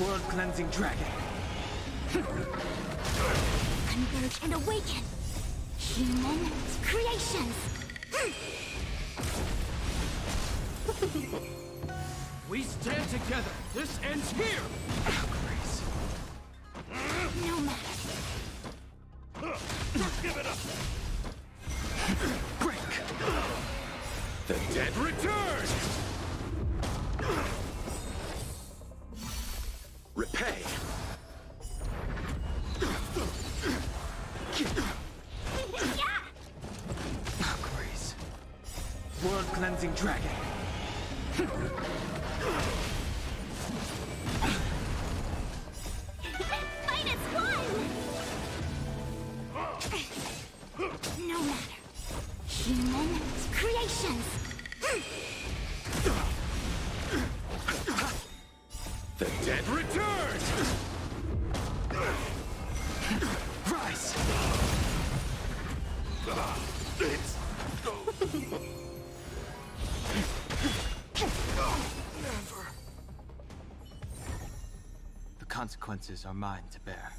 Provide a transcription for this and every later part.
World-cleansing dragon. Converge and awaken! Human creations! We stand together. This ends here. No matter. Give it up. Break. The dead return. Repay. Grace. World-cleansing dragon. Fight is one! No matter. Human creations! The dead return. Rise. It's never. The consequences are mine to bear.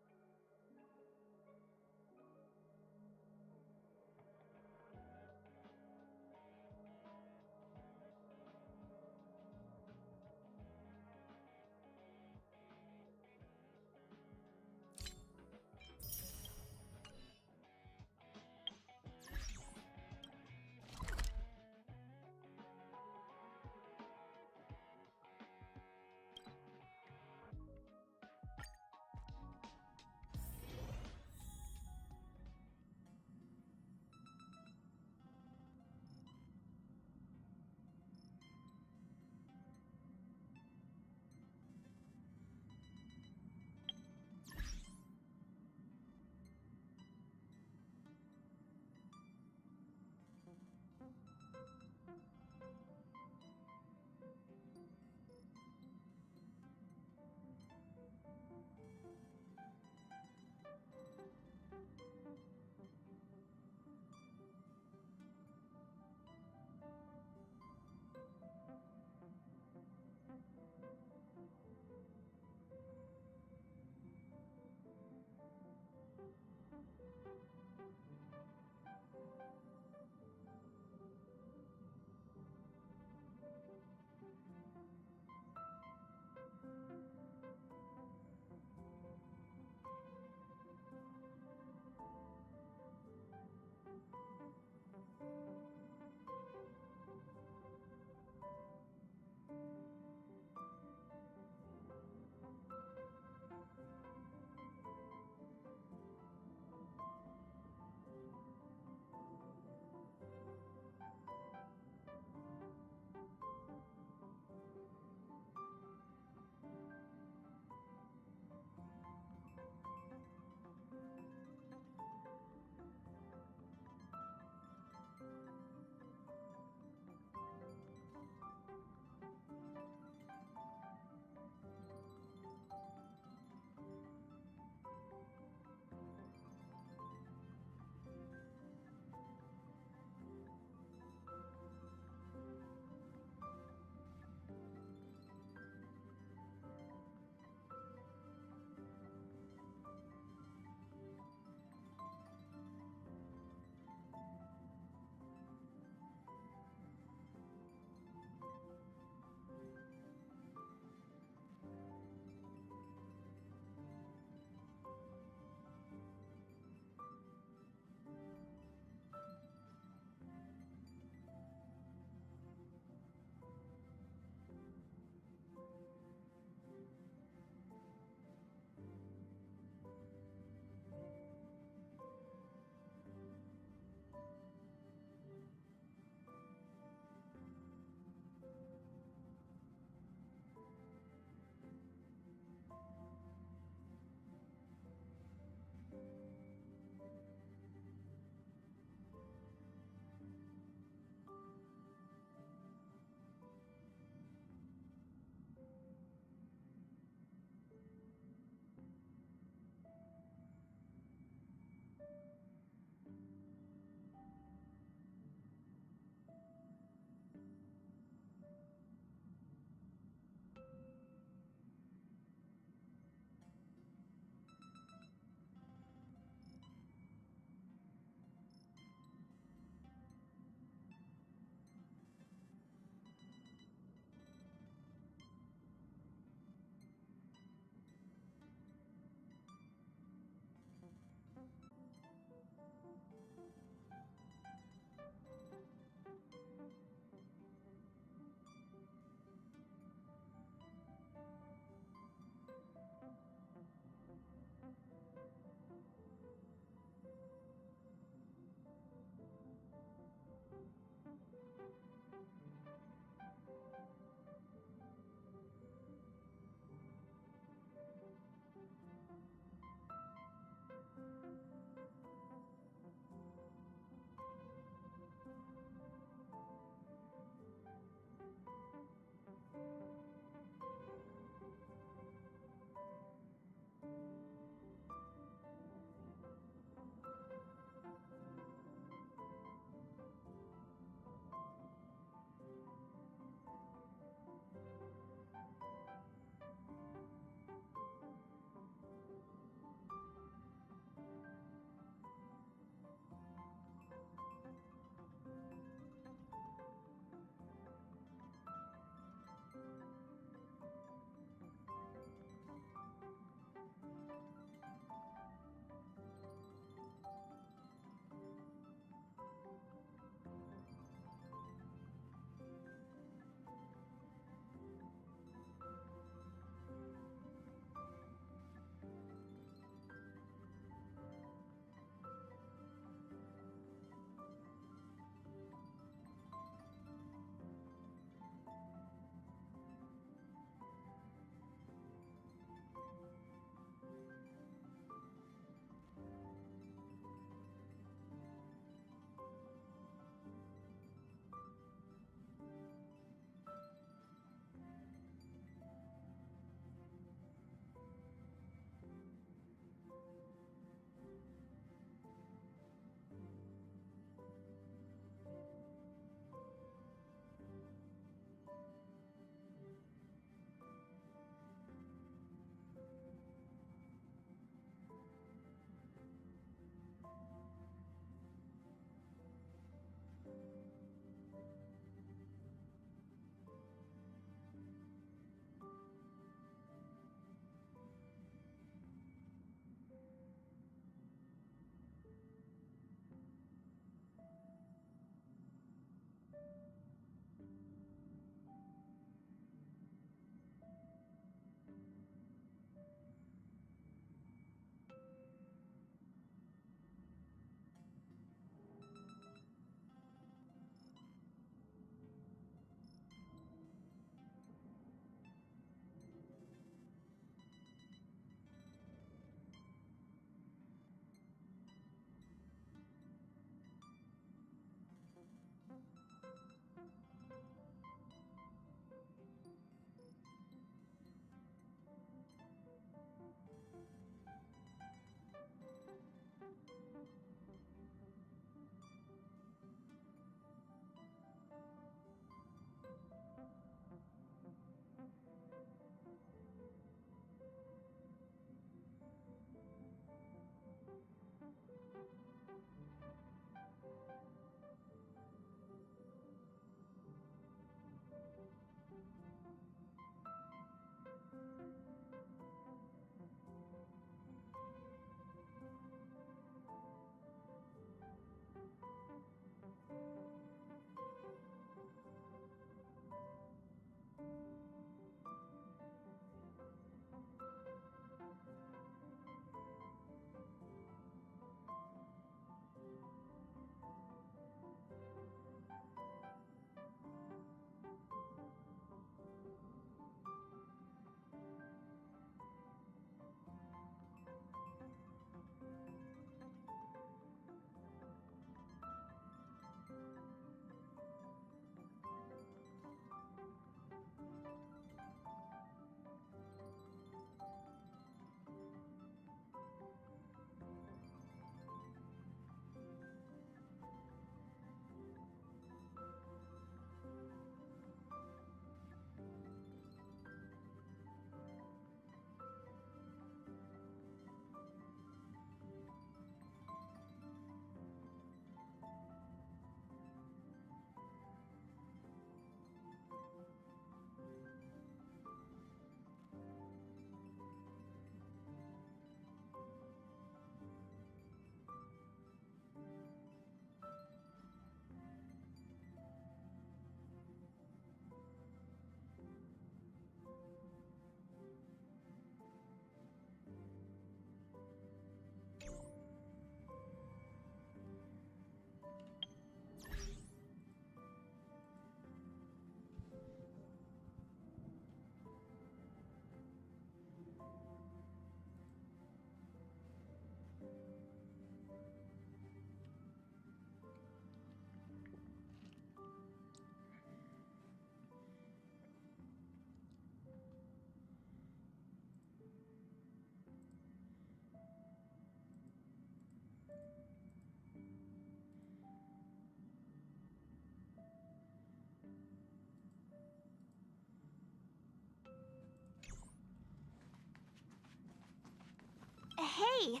Hey,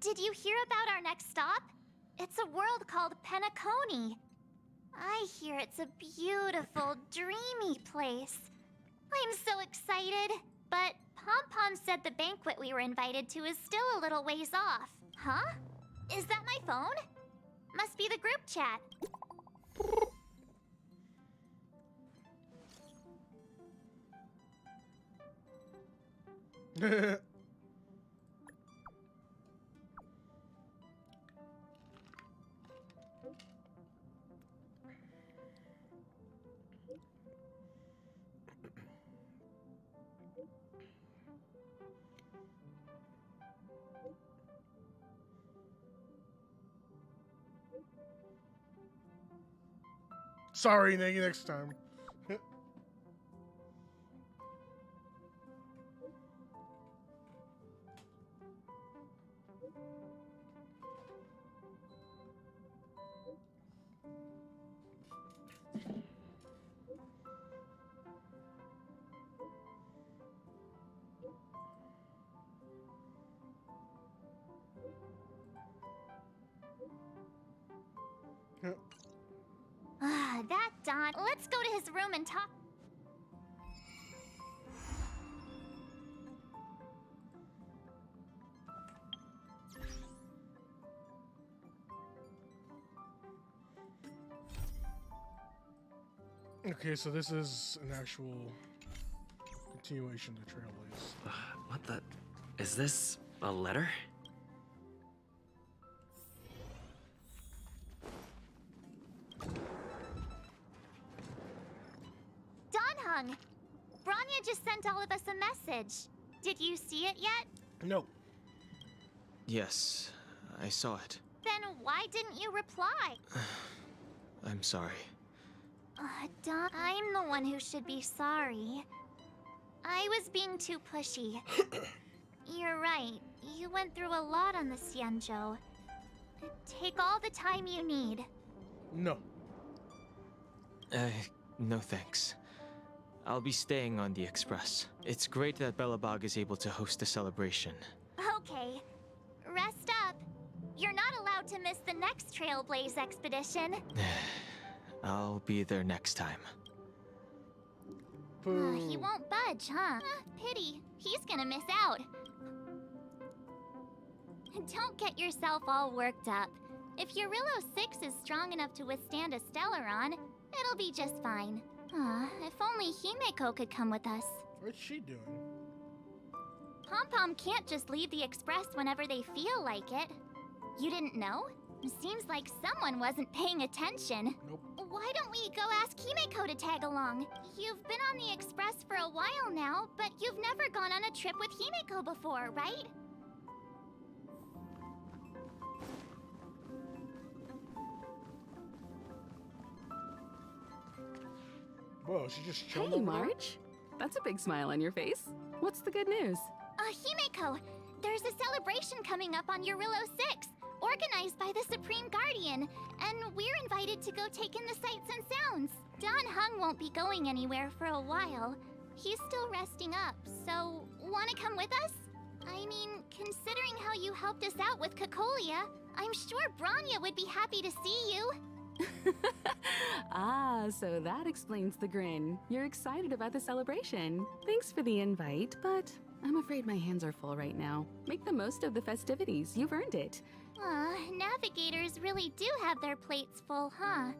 did you hear about our next stop? It's a world called Penacony. I hear it's a beautiful, dreamy place. I'm so excited. But Pom Pom said the banquet we were invited to is still a little ways off. Huh? Is that my phone? Must be the group chat. Sorry, next time. That Don. Let's go to his room and talk. Okay, so this is an actual continuation of the Trailblaze. What the? Is this a letter? Donhung, Branya just sent all of us a message. Did you see it yet? No. Yes, I saw it. Then why didn't you reply? I'm sorry. Don, I'm the one who should be sorry. I was being too pushy. You're right. You went through a lot on the Xianzhou. Take all the time you need. No. No thanks. I'll be staying on the Express. It's great that Belobog is able to host a celebration. Okay. Rest up. You're not allowed to miss the next Trailblaze expedition. I'll be there next time. He won't budge, huh? Pity. He's gonna miss out. Don't get yourself all worked up. If Eurillo 6 is strong enough to withstand a Stellaron, it'll be just fine. If only Himeko could come with us. What's she doing? Pom Pom can't just leave the Express whenever they feel like it. You didn't know? Seems like someone wasn't paying attention. Nope. Why don't we go ask Himeko to tag along? You've been on the Express for a while now, but you've never gone on a trip with Himeko before, right? Whoa, she just chilled Hey, over there? March. That's a big smile on your face. What's the good news? Himeko, there's a celebration coming up on Eurillo 6, organized by the Supreme Guardian, and we're invited to go take in the sights and sounds. Donhung won't be going anywhere for a while. He's still resting up, so wanna come with us? I mean, considering how you helped us out with Cocolia, I'm sure Branya would be happy to see you. Ah, so that explains the grin. You're excited about the celebration. Thanks for the invite, but I'm afraid my hands are full right now. Make the most of the festivities. You've earned it. Navigators really do have their plates full, huh?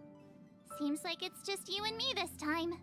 Seems like it's just you and me this time.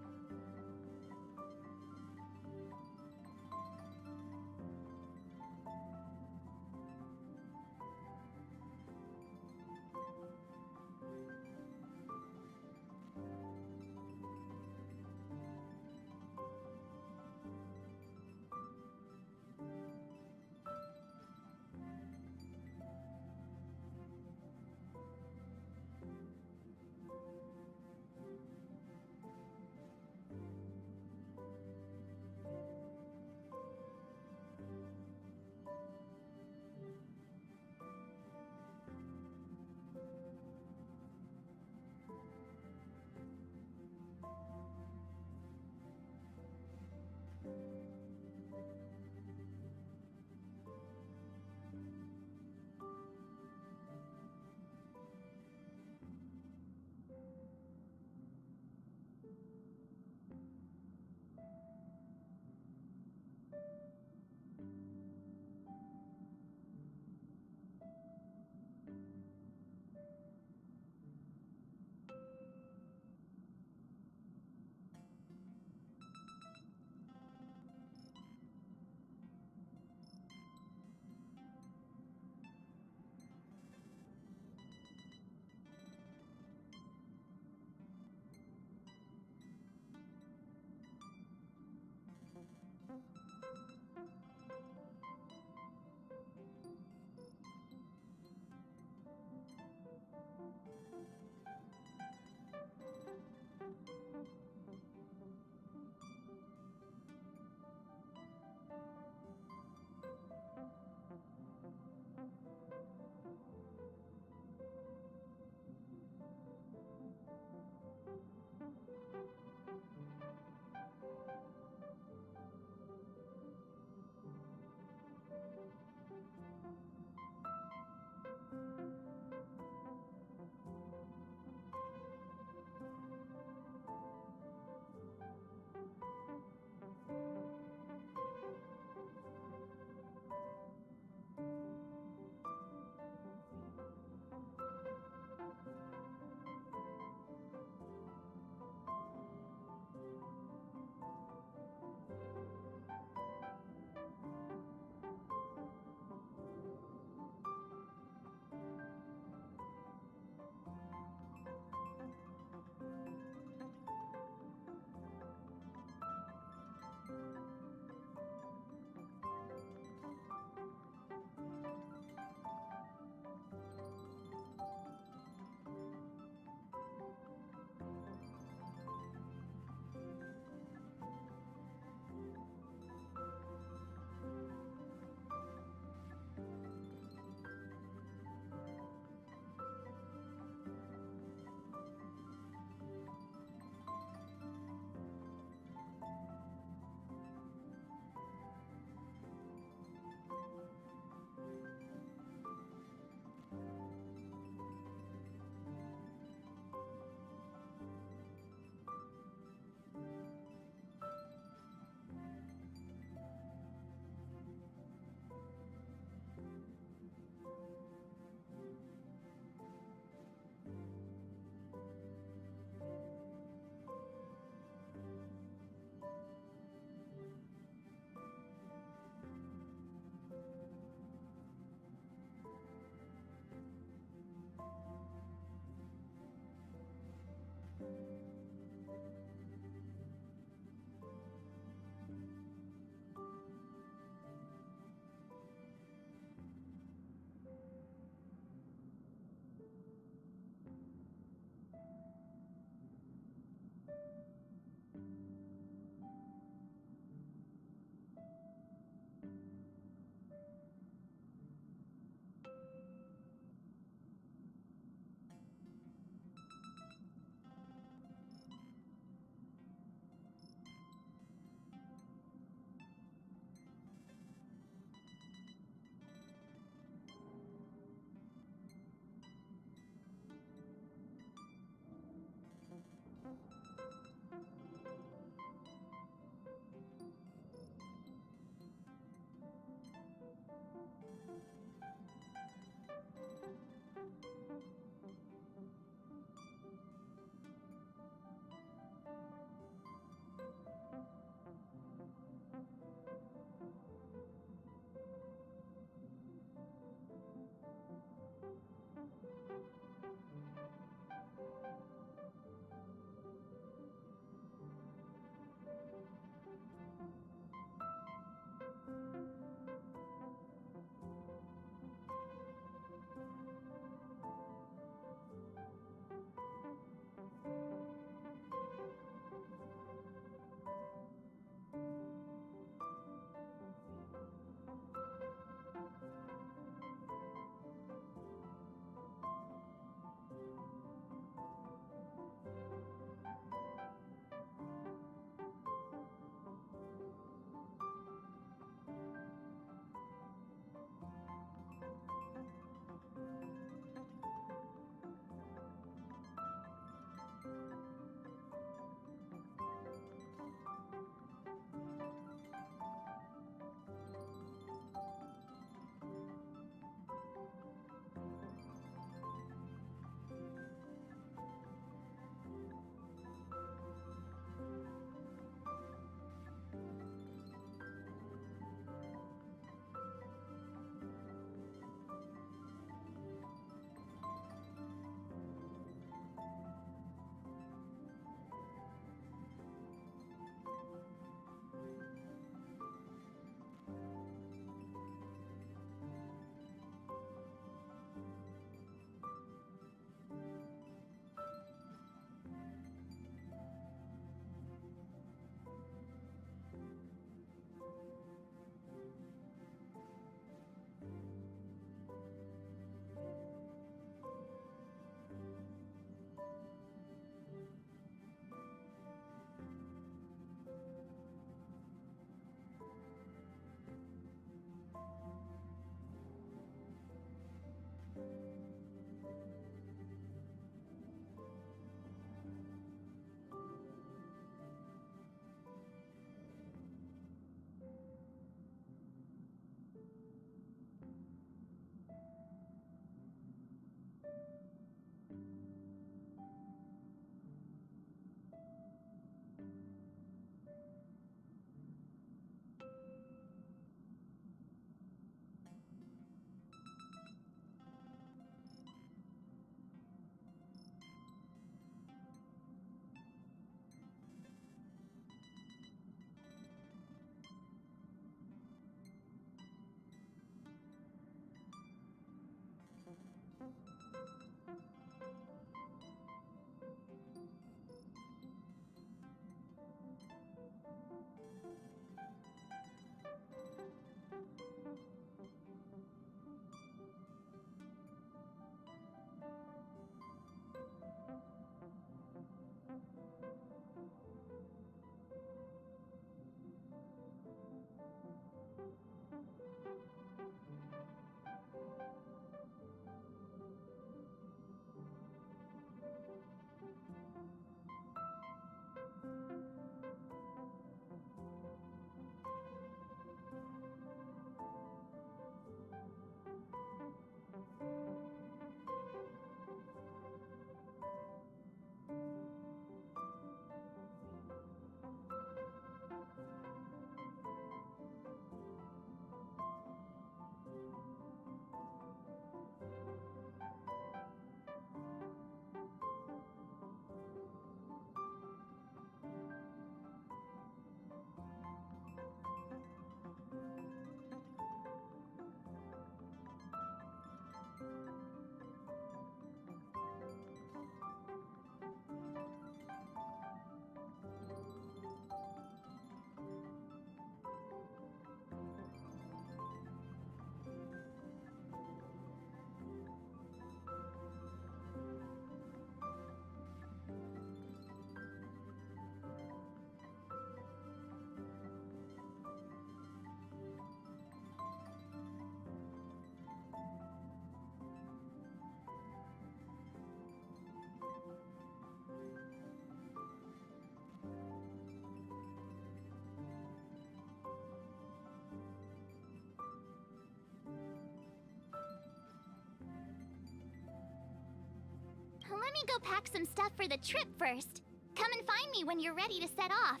me go pack some stuff for the trip first. Come and find me when you're ready to set off.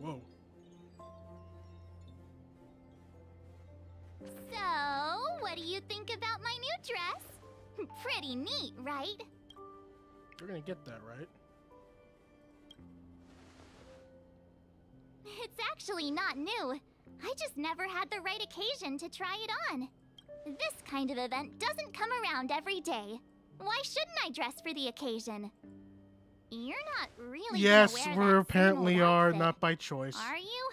Whoa. So, what do you think about my new dress? Pretty neat, right? You're gonna get that, right? It's actually not new. I just never had the right occasion to try it on. This kind of event doesn't come around every day. Why shouldn't I dress for the occasion? You're not really Yes, gonna wear we that apparently same old are, outfit, not by choice. are you?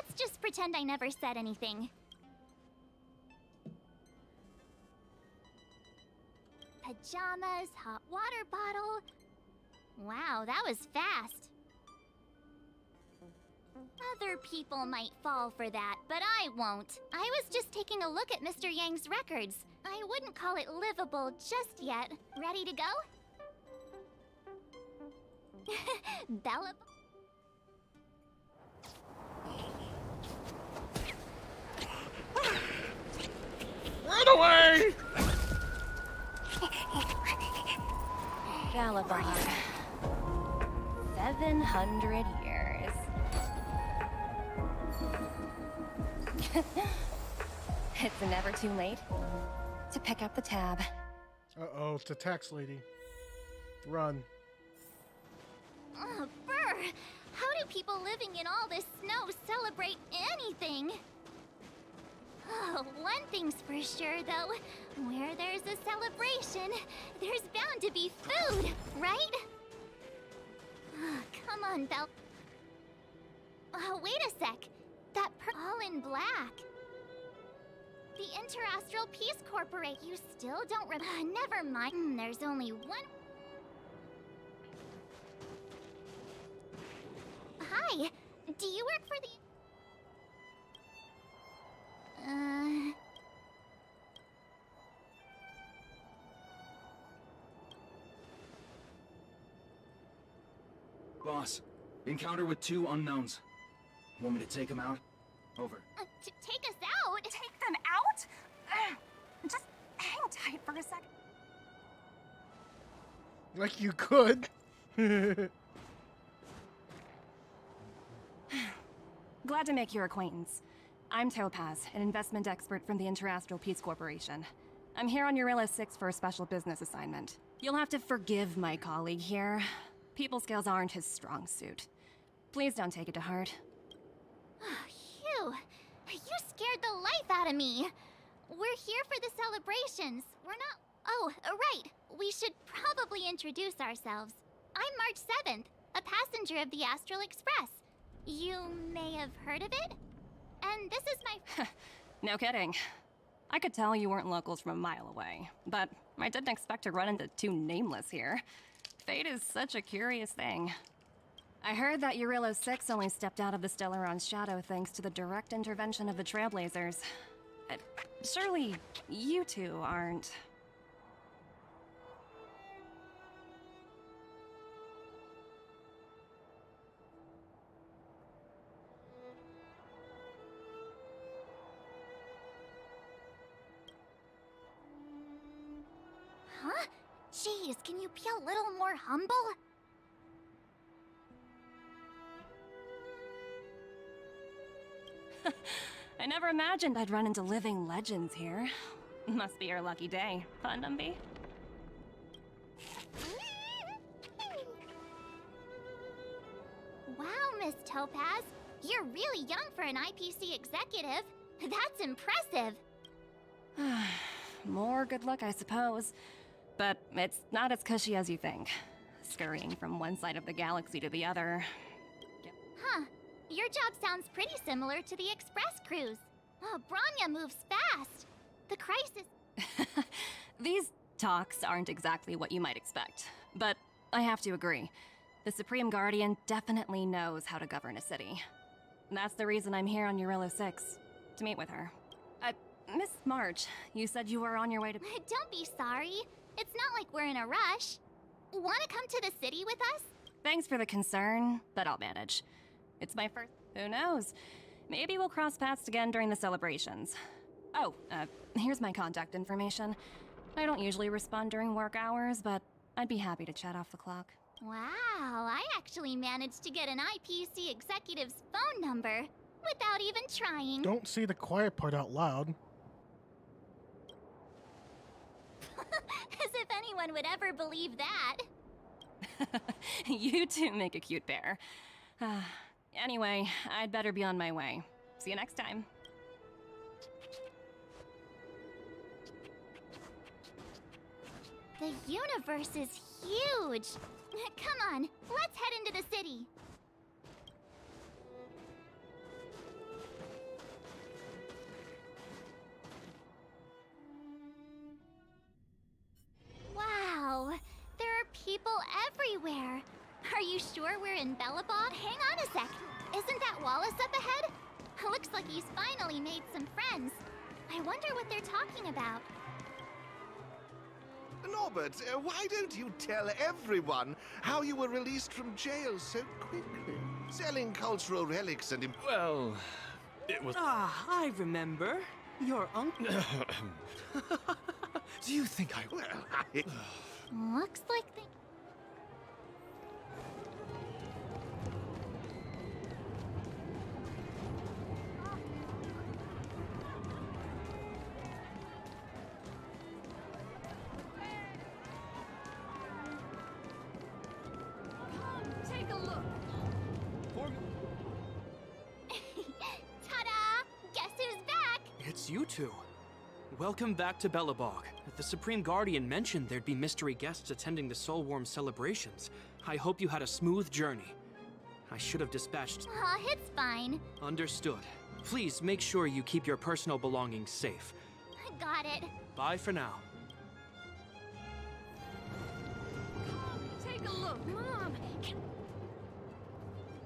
Let's just pretend I never said anything. Pajamas, hot water bottle. Wow, that was fast. Other people might fall for that, but I won't. I was just taking a look at Mr. Yang's records. I wouldn't call it livable just yet. Ready to go? Bella... Run away! Galabon. 700 years. It's never too late to pick up the tab. Uh-oh, it's a tax lady. Run. Oh, brr! How do people living in all this snow celebrate anything? Oh, one thing's for sure, though. Where there's a celebration, there's bound to be food, right? Oh, come on, Belle. Oh, wait a sec. That all in black. The Interastral Peace Corporate. You still don't never mind. There's only one... Hi. Do you work for the... Boss, encounter with 2 unknowns. Want me to take them out? Over. Take us out? Take them out? Just hang tight for a second. Like you could. Glad to make your acquaintance. I'm Topaz, an investment expert from the Interastral Peace Corporation. I'm here on Eurilla 6 for a special business assignment. You'll have to forgive my colleague here. People skills aren't his strong suit. Please don't take it to heart. Phew. You scared the life out of me. We're here for the celebrations. We're not... Oh, right. We should probably introduce ourselves. I'm March 7th, a passenger of the Astral Express. You may have heard of it? And this is my... No kidding. I could tell you weren't locals from a mile away, but I didn't expect to run into 2 nameless here. Fate is such a curious thing. I heard that Eurilla 6 only stepped out of the Stellaron's shadow thanks to the direct intervention of the Trailblazers. Surely, you 2 aren't... Huh? Jeez, can you be a little more humble? I never imagined I'd run into living legends here. Must be your lucky day, huh, Numby? Wow, Miss Topaz. You're really young for an IPC executive. That's impressive. More good luck, I suppose. But it's not as cushy as you think. Scurrying from one side of the galaxy to the other. Huh. Your job sounds pretty similar to the Express cruise. Oh, Branya moves fast. The crisis... These talks aren't exactly what you might expect. But I have to agree. The Supreme Guardian definitely knows how to govern a city. That's the reason I'm here on Eurilla 6. To meet with her. Miss March, you said you were on your way to... Don't be sorry. It's not like we're in a rush. Wanna come to the city with us? Thanks for the concern, but I'll manage. It's my first... Who knows? Maybe we'll cross paths again during the celebrations. Oh, here's my contact information. I don't usually respond during work hours, but I'd be happy to chat off the clock. Wow, I actually managed to get an IPC executive's phone number without even trying. Don't say the quiet part out loud. As if anyone would ever believe that. You two make a cute pair. Anyway, I'd better be on my way. See you next time. The universe is huge. Come on, let's head into the city. Wow, there are people everywhere. Are you sure we're in Bellabog? Hang on a sec. Isn't that Wallace up ahead? Looks like he's finally made some friends. I wonder what they're talking about. Norbert, why don't you tell everyone how you were released from jail so quickly? Selling cultural relics and... Well, it was... Ah, I remember. Your uncle. Do you think I... Well, Looks like they... Take a look. Ta-da! Guess who's back? It's you two. Welcome back to Bellabog. The Supreme Guardian mentioned there'd be mystery guests attending the Soulworm celebrations. I hope you had a smooth journey. I should have dispatched... Aw, it's fine. Understood. Please make sure you keep your personal belongings safe. Got it. Bye for now. Take a look. Mom,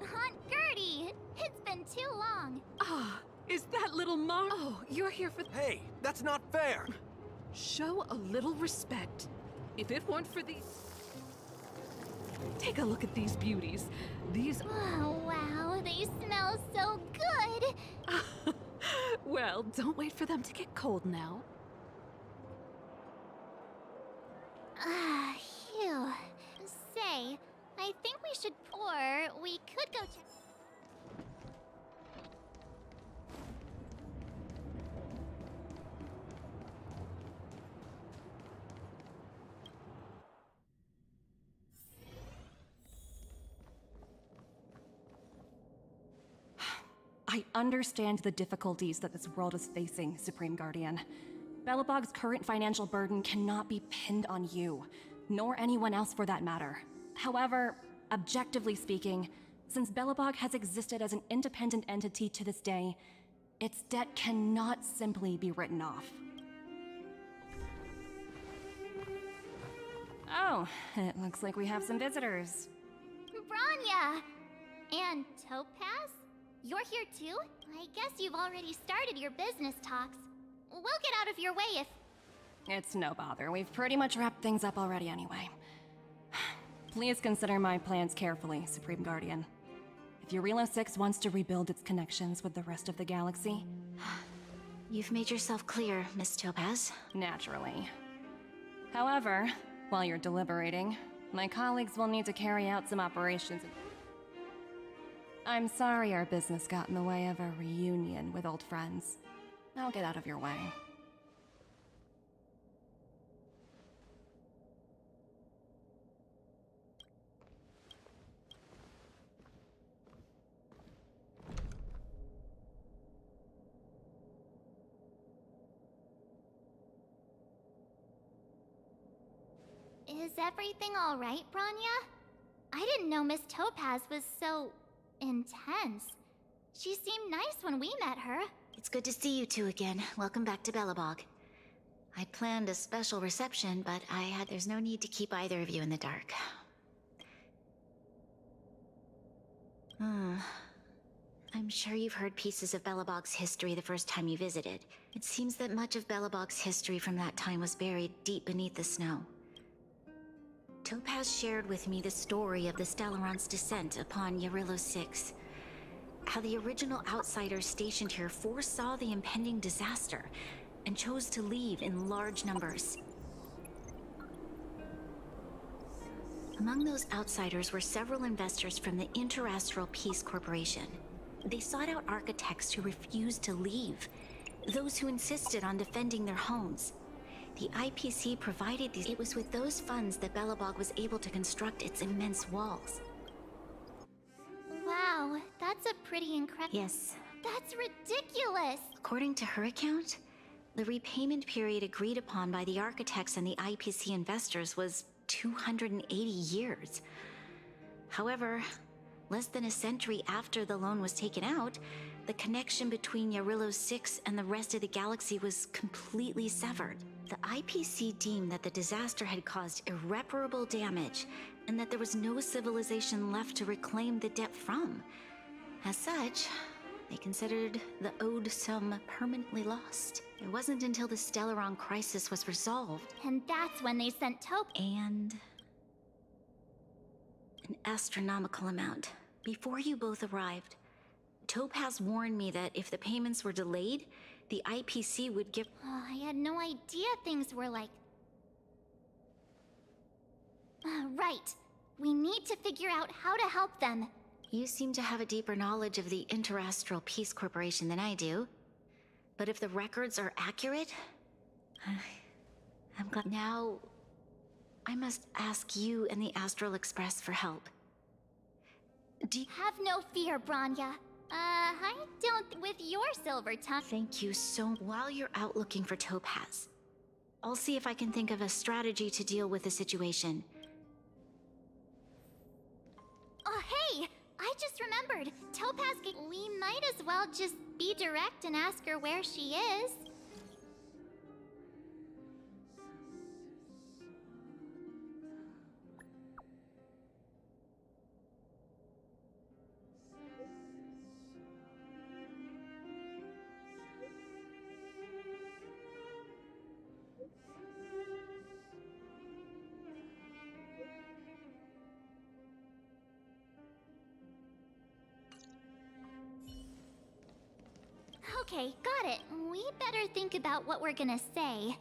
Aunt Gertie, it's been too long. Ah, is that little Oh, you're here for... Hey, that's not fair! Show a little respect. If it weren't for these... Take a look at these beauties. These... Oh, wow, they smell so good. Well, don't wait for them to get cold now. Ah, phew. Say, I think we should... Or we could go check... I understand the difficulties that this world is facing, Supreme Guardian. Bellabog's current financial burden cannot be pinned on you, nor anyone else for that matter. However, objectively speaking, since Bellabog has existed as an independent entity to this day, its debt cannot simply be written off. Oh, it looks like we have some visitors. Branya! And Topaz? You're here too? I guess you've already started your business talks. We'll get out of your way if... It's no bother. We've pretty much wrapped things up already anyway. Please consider my plans carefully, Supreme Guardian. If Eurilo 6 wants to rebuild its connections with the rest of the galaxy... You've made yourself clear, Miss Topaz. Naturally. However, while you're deliberating, my colleagues will need to carry out some operations... I'm sorry our business got in the way of a reunion with old friends. I'll get out of your way. Is everything all right, Branya? I didn't know Miss Topaz was so... intense. She seemed nice when we met her. It's good to see you two again. Welcome back to Bellabog. I planned a special reception, but there's no need to keep either of you in the dark. I'm sure you've heard pieces of Bellabog's history the first time you visited. It seems that much of Belobog's history from that time was buried deep beneath the snow. Topaz shared with me the story of the Stellaron's descent upon Yarillo 6. How the original outsiders stationed here foresaw the impending disaster and chose to leave in large numbers. Among those outsiders were several investors from the Interastral Peace Corporation. They sought out architects who refused to leave, those who insisted on defending their homes. The IPC provided these. It was with those funds that Belobog was able to construct its immense walls. Wow, that's a pretty incredible. Yes. That's ridiculous! According to her account, the repayment period agreed upon by the architects and the IPC investors was 280 years. However, less than a century after the loan was taken out, the connection between Yarillo 6 and the rest of the galaxy was completely severed. The IPC deemed that the disaster had caused irreparable damage and that there was no civilization left to reclaim the debt from. As such, they considered the owed sum permanently lost. It wasn't until the Stellaron crisis was resolved. And that's when they sent And an astronomical amount. Before you both arrived, Topaz warned me that if the payments were delayed, the IPC would give... Oh, I had no idea things were like... Right. We need to figure out how to help them. You seem to have a deeper knowledge of the Interastral Peace Corporation than I do. But if the records are accurate... I'm glad... Now, I must ask you and the Astral Express for help. Have no fear, Branya. I don't with your silver tongue. Thank you so much. While you're out looking for Topaz, I'll see if I can think of a strategy to deal with the situation. Oh, hey! I just remembered. Topaz, we might as well just be direct and ask her where she is. Okay, got it. We better think about what we're gonna say.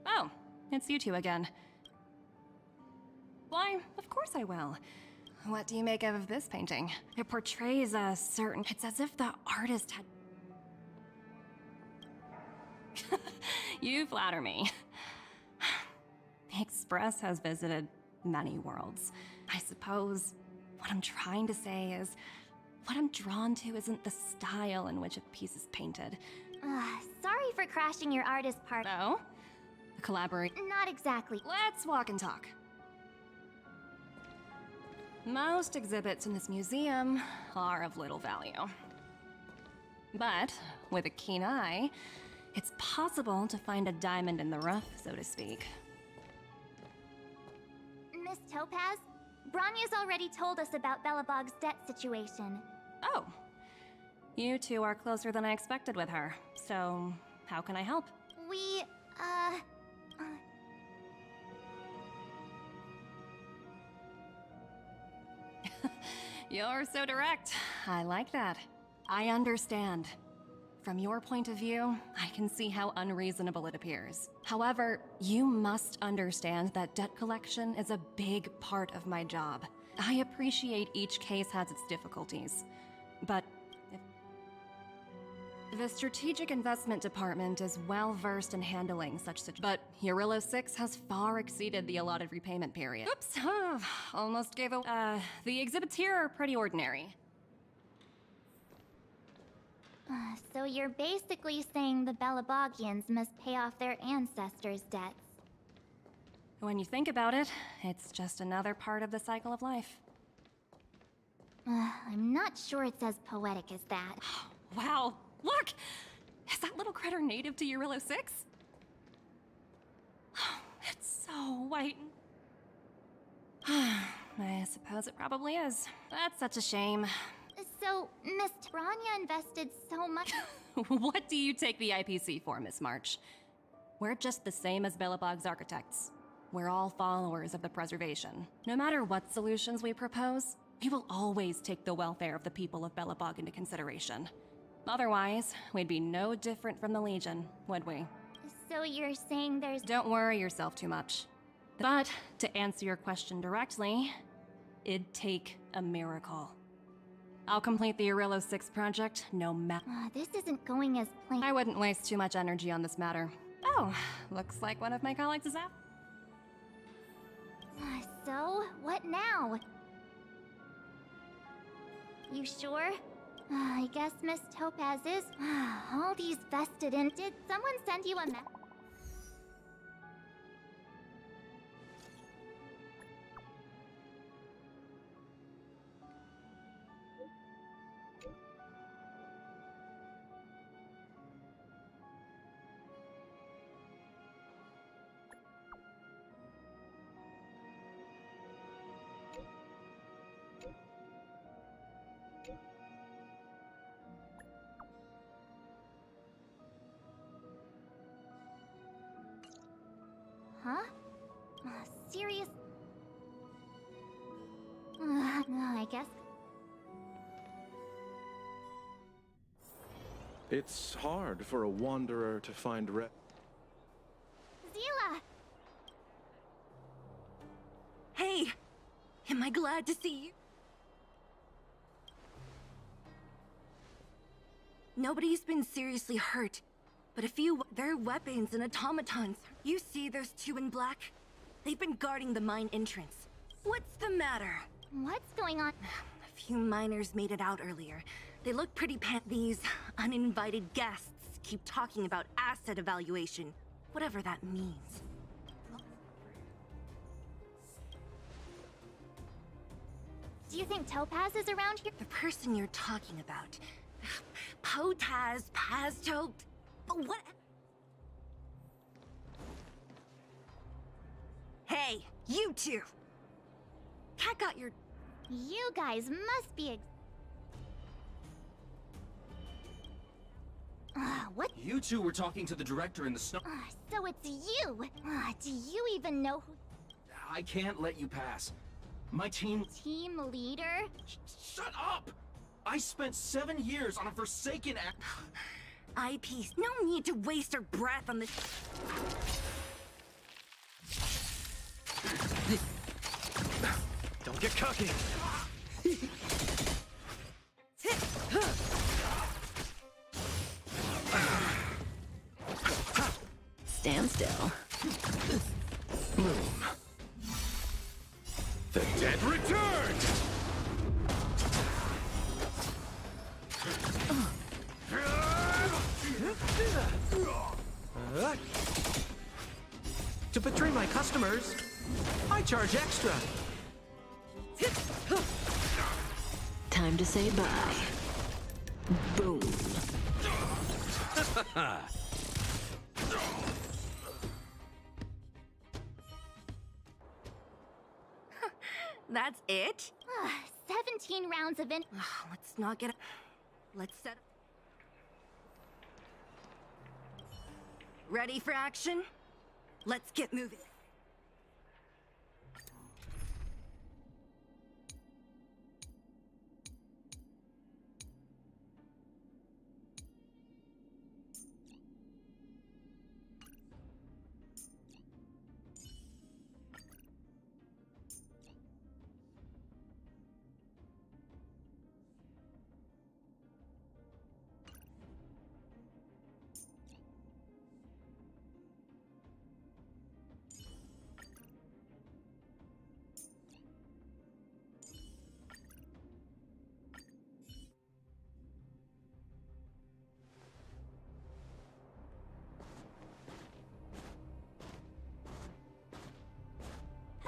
Oh, it's you two again. Why, of course I will. What do you make of this painting? It portrays a certain... It's as if the artist had... You flatter me. The Express has visited many worlds. I suppose what I'm trying to say is, what I'm drawn to isn't the style in which a piece is painted. Sorry for crashing your artist part. No? Collaborate? Not exactly. Let's walk and talk. Most exhibits in this museum are of little value. But with a keen eye, it's possible to find a diamond in the rough, so to speak. Miss Topaz, Branya's already told us about Belobog's debt situation. Oh. You two are closer than I expected with her. So, how can I help? We, You're so direct. I like that. I understand. From your point of view, I can see how unreasonable it appears. However, you must understand that debt collection is a big part of my job. I appreciate each case has its difficulties. But the Strategic Investment Department is well-versed in handling such situations. But Yarillo 6 has far exceeded the allotted repayment period. Oops, almost gave a... the exhibits here are pretty ordinary. So you're basically saying the Belobogians must pay off their ancestors' debts. When you think about it, it's just another part of the cycle of life. I'm not sure it's as poetic as that. Wow, look! Is that little critter native to Eurillo 6? It's so white. I suppose it probably is. That's such a shame. So, Miss Branya invested so much. What do you take the IPC for, Miss March? We're just the same as Belobog's architects. We're all followers of the preservation. No matter what solutions we propose, we will always take the welfare of the people of Belobog into consideration. Otherwise, we'd be no different from the Legion, would we? So you're saying there's... Don't worry yourself too much. But, to answer your question directly, it'd take a miracle. I'll complete the Eurillo 6 project, no matter. This isn't going as planned. I wouldn't waste too much energy on this matter. Oh, looks like one of my colleagues is out. So, what now? You sure? I guess Miss Topaz is. All these vested in. Did someone send you a message? Huh? Serious? I guess. It's hard for a wanderer to find Zila! Hey! Am I glad to see you? Nobody's been seriously hurt, but a few... They're weapons and automatons. You see those two in black? They've been guarding the mine entrance. What's the matter? What's going on? A few miners made it out earlier. They look pretty These uninvited guests keep talking about asset evaluation, whatever that means. Do you think Topaz is around here? The person you're talking about. Potaz, Pazto... What? Hey, you two! Cat got your... You guys must be what? You two were talking to the director in the snow. So it's you! Do you even know who... I can't let you pass. My team... Team leader? Shut up! I spent 7 years on a Forsaken act... Eyepiece, no need to waste our breath on this... Don't get cocky! Stand still. Boom. The dead returned! To betray my customers, I charge extra. Time to say bye. Boom. That's it? 17 rounds of Let's not get... Let's set... Ready for action? Let's get moving.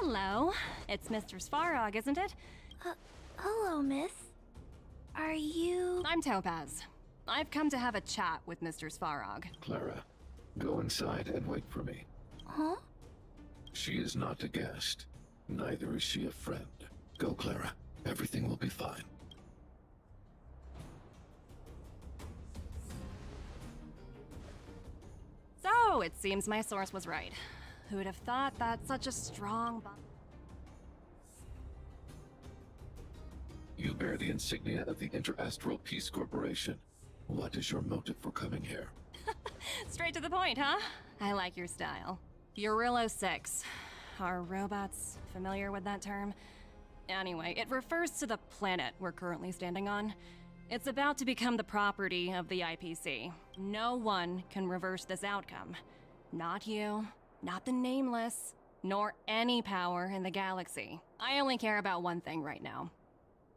Hello. It's Mr. Svarog, isn't it? hello, miss. Are you... I'm Topaz. I've come to have a chat with Mr. Svarog. Clara, go inside and wait for me. Huh? She is not a guest. Neither is she a friend. Go, Clara. Everything will be fine. So, it seems my source was right. Who'd have thought that such a strong bond? You bear the insignia of the Interastral Peace Corporation. What is your motive for coming here? Straight to the point, huh? I like your style. Eurillo 6. Are robots familiar with that term? Anyway, it refers to the planet we're currently standing on. It's about to become the property of the IPC. No one can reverse this outcome. Not you, not the Nameless, nor any power in the galaxy. I only care about one thing right now.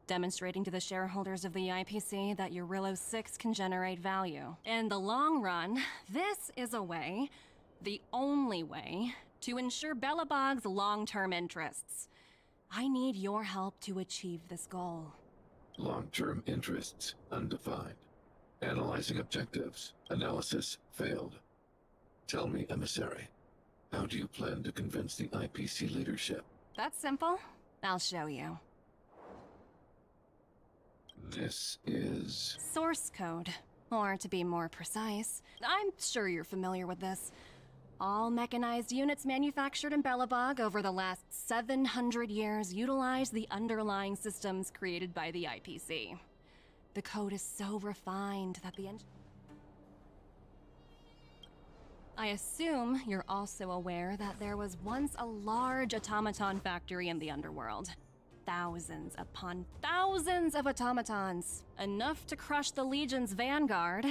Demonstrating to the shareholders of the IPC that Eurillo 6 can generate value. In the long run, this is a way, the only way, to ensure Belobog's long-term interests. I need your help to achieve this goal. Long-term interests, undefined. Analyzing objectives, analysis failed. Tell me, Emissary, how do you plan to convince the IPC leadership? That's simple. I'll show you. This is... Source code. Or to be more precise, I'm sure you're familiar with this. All mechanized units manufactured in Belobog over the last 700 years utilize the underlying systems created by the IPC. The code is so refined that the I assume you're also aware that there was once a large automaton factory in the underworld. Thousands upon thousands of automatons, enough to crush the Legion's vanguard,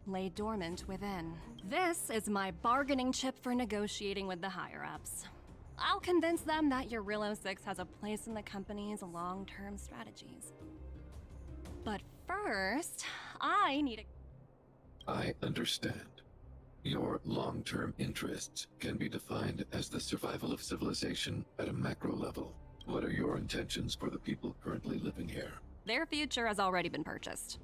lay dormant within. This is my bargaining chip for negotiating with the higher-ups. I'll convince them that Eurillo 6 has a place in the company's long-term strategies. But first, I need I understand. Your long-term interests can be defined as the survival of civilization at a macro level. What are your intentions for the people currently living here? Their future has already been purchased.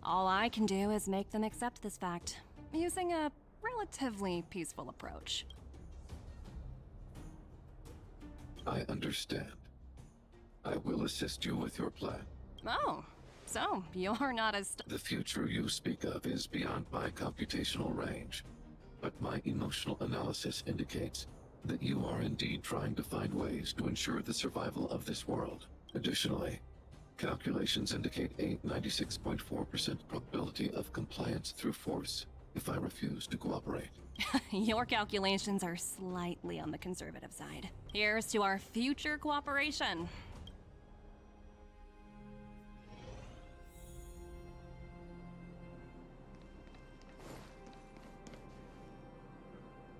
All I can do is make them accept this fact, using a relatively peaceful approach. I understand. I will assist you with your plan. Oh, so you're not as... The future you speak of is beyond my computational range, but my emotional analysis indicates that you are indeed trying to find ways to ensure the survival of this world. Additionally, calculations indicate a 96.4% probability of compliance through force if I refuse to cooperate. Your calculations are slightly on the conservative side. Here's to our future cooperation.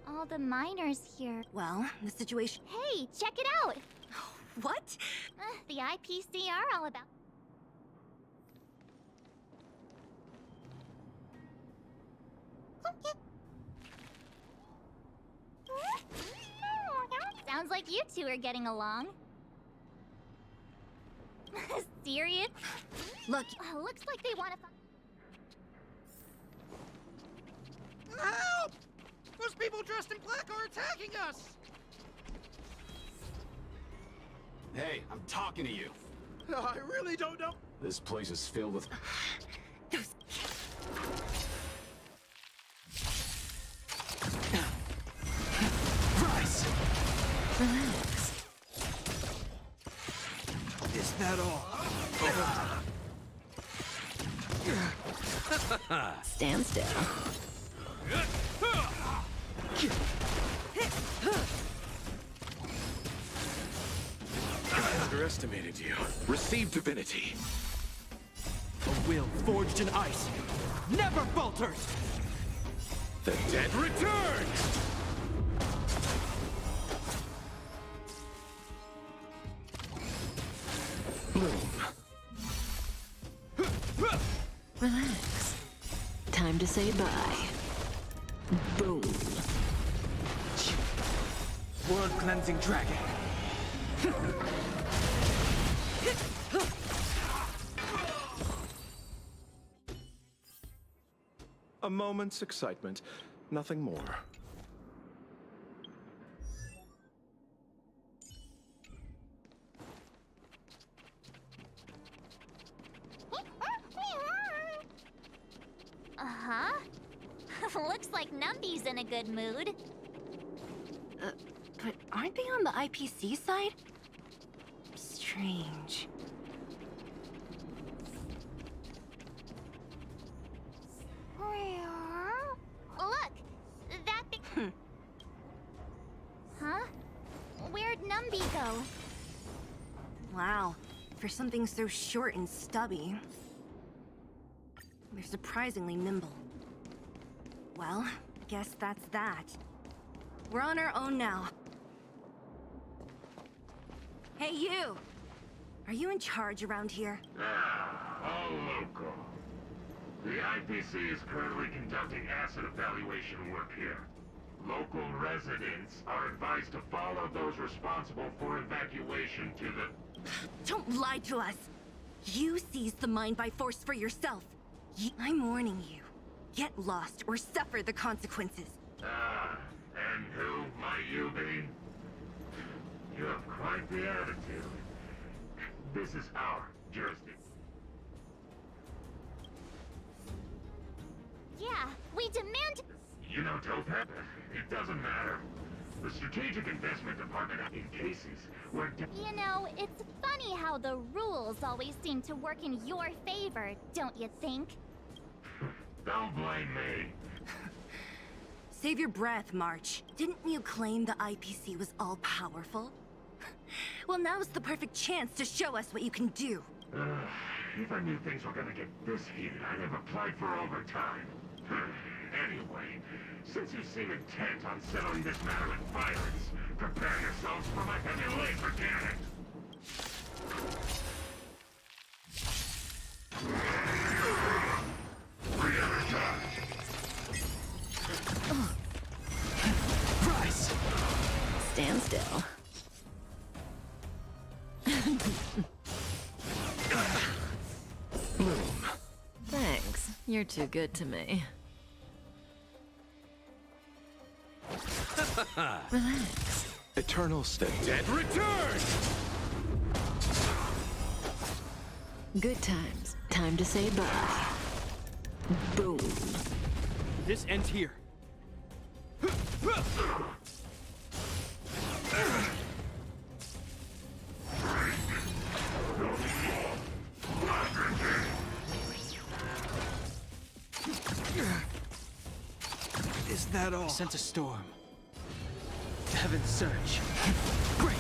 All the miners here. Well, the situation... Hey, check it out! What? The IPC are all about... Sounds like you two are getting along. Serious? Look... looks like they want to... Help! Those people dressed in black are attacking us! Hey, I'm talking to you. I really don't know. This place is filled with... Those... Rise! Relax. Is that all? Stand still. I underestimated you. Receive divinity. A will forged in ice never falters! The dead returns! Bloom. Relax. Time to say bye. Boom. World cleansing dragon. A moment's excitement, nothing more. Uh-huh. Looks like Numby's in a good mood. But aren't they on the IPC side? Strange. Look, that thing. Huh? Where'd Numby go? Wow, for something so short and stubby. They're surprisingly nimble. Well, I guess that's that. We're on our own now. Hey, you! Are you in charge around here? All local. The IPC is currently conducting asset evaluation work here. Local residents are advised to follow those responsible for evacuation to the... Don't lie to us! You seized the mine by force for yourself. I'm warning you. Get lost or suffer the consequences. Ah, and who might you be? You have quite the attitude. This is our jurisdiction. Yeah, we demand... You know, Topaz, it doesn't matter. The Strategic Investment Department, in cases where... You know, it's funny how the rules always seem to work in your favor, don't you think? Don't blame me. Save your breath, March. Didn't you claim the IPC was all-powerful? Well, now's the perfect chance to show us what you can do. If I knew things were gonna get this heated, I'd have applied for overtime. Anyway, since you seem intent on settling this matter with violence, prepare yourselves for my heavy laser cannon. Rise! Stand still. Bloom. Thanks. You're too good to me. Relax. Eternal state. Dead return! Good times. Time to say bye. Boom. This ends here. Is that all? Sense a storm. Heaven's surge. Break!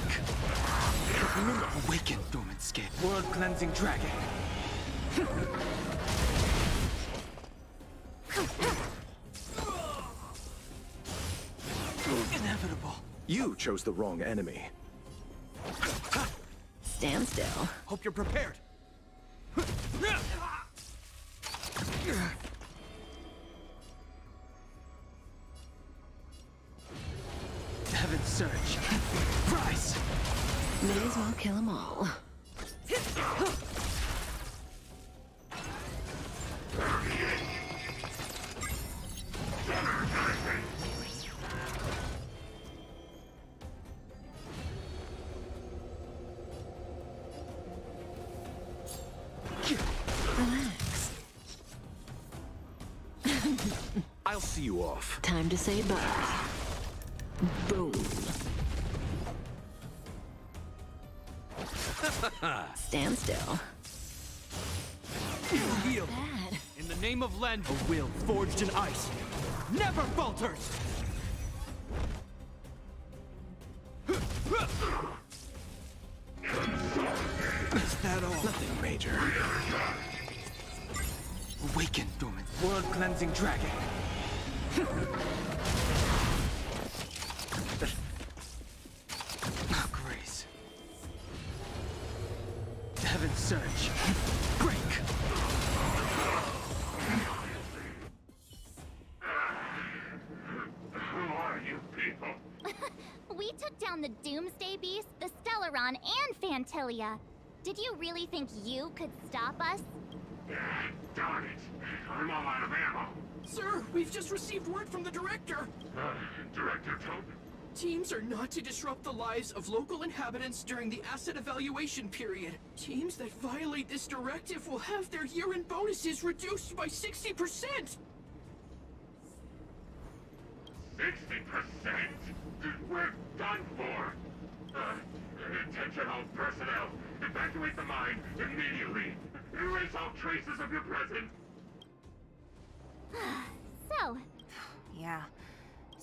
Awaken, dormant skin. World-cleansing dragon. Inevitable. You chose the wrong enemy. Stand still. Hope you're prepared. Heaven's surge. Rise! May as well kill them all. Relax. I'll see you off. Time to say bye. Boom. Stand still. Yield. Bad. In the name of Len, a will forged in ice never falters. Is that all? Nothing major. Awaken, dormant. World-cleansing dragon. Grace. Heaven's surge. Break! Who are you people? We took down the Doomsday Beast, the Stellaron, and Fantilia. Did you really think you could stop us? Darn it. I'm all out of ammo. Sir, we've just received word from the director. Director Tope? Teams are not to disrupt the lives of local inhabitants during the asset evaluation period. Teams that violate this directive will have their year-end bonuses reduced by 60%! 60%? We're done for! Attention all personnel! Evacuate the mine immediately! Erase all traces of your presence! So, Yeah.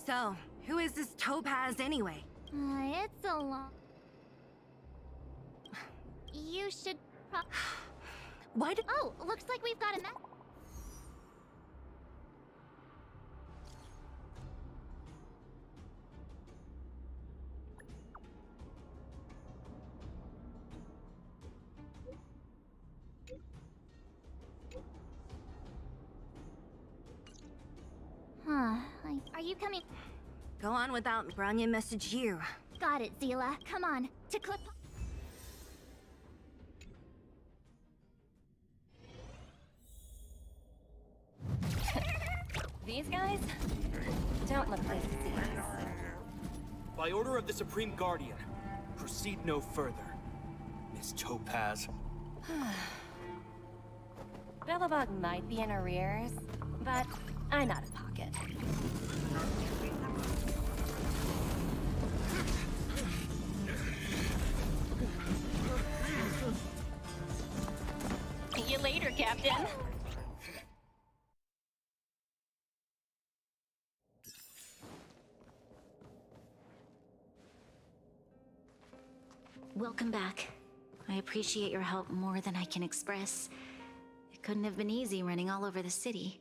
So, who is this Topaz anyway? it's a long... You should Why did... Oh, looks like we've got a Are you coming? Go on without Branya message you. Got it, Zila. Come on. To clip... These guys don't look like thieves. By order of the Supreme Guardian, proceed no further, Miss Topaz. Bellabog might be in arrears, but I'm out of pocket. See you later, Captain. Welcome back. I appreciate your help more than I can express. It couldn't have been easy running all over the city.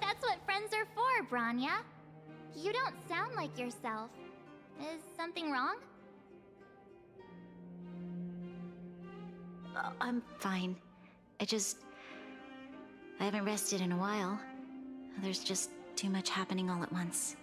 That's what friends are for, Branya. You don't sound like yourself. Is something wrong? I'm fine. I haven't rested in a while. There's just too much happening all at once.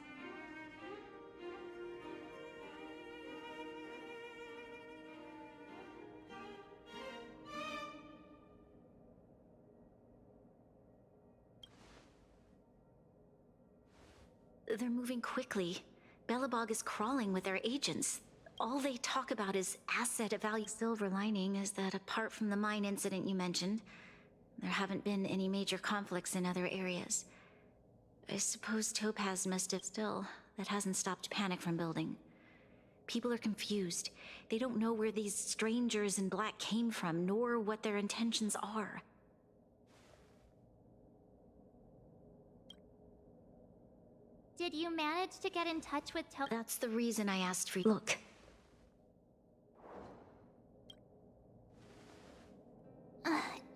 They're moving quickly. Bellabog is crawling with their agents. All they talk about is asset value. Silver lining is that apart from the mine incident you mentioned, there haven't been any major conflicts in other areas. I suppose Topaz must have still. That hasn't stopped panic from building. People are confused. They don't know where these strangers in black came from, nor what their intentions are. Did you manage to get in touch with That's the reason I asked for you. Look.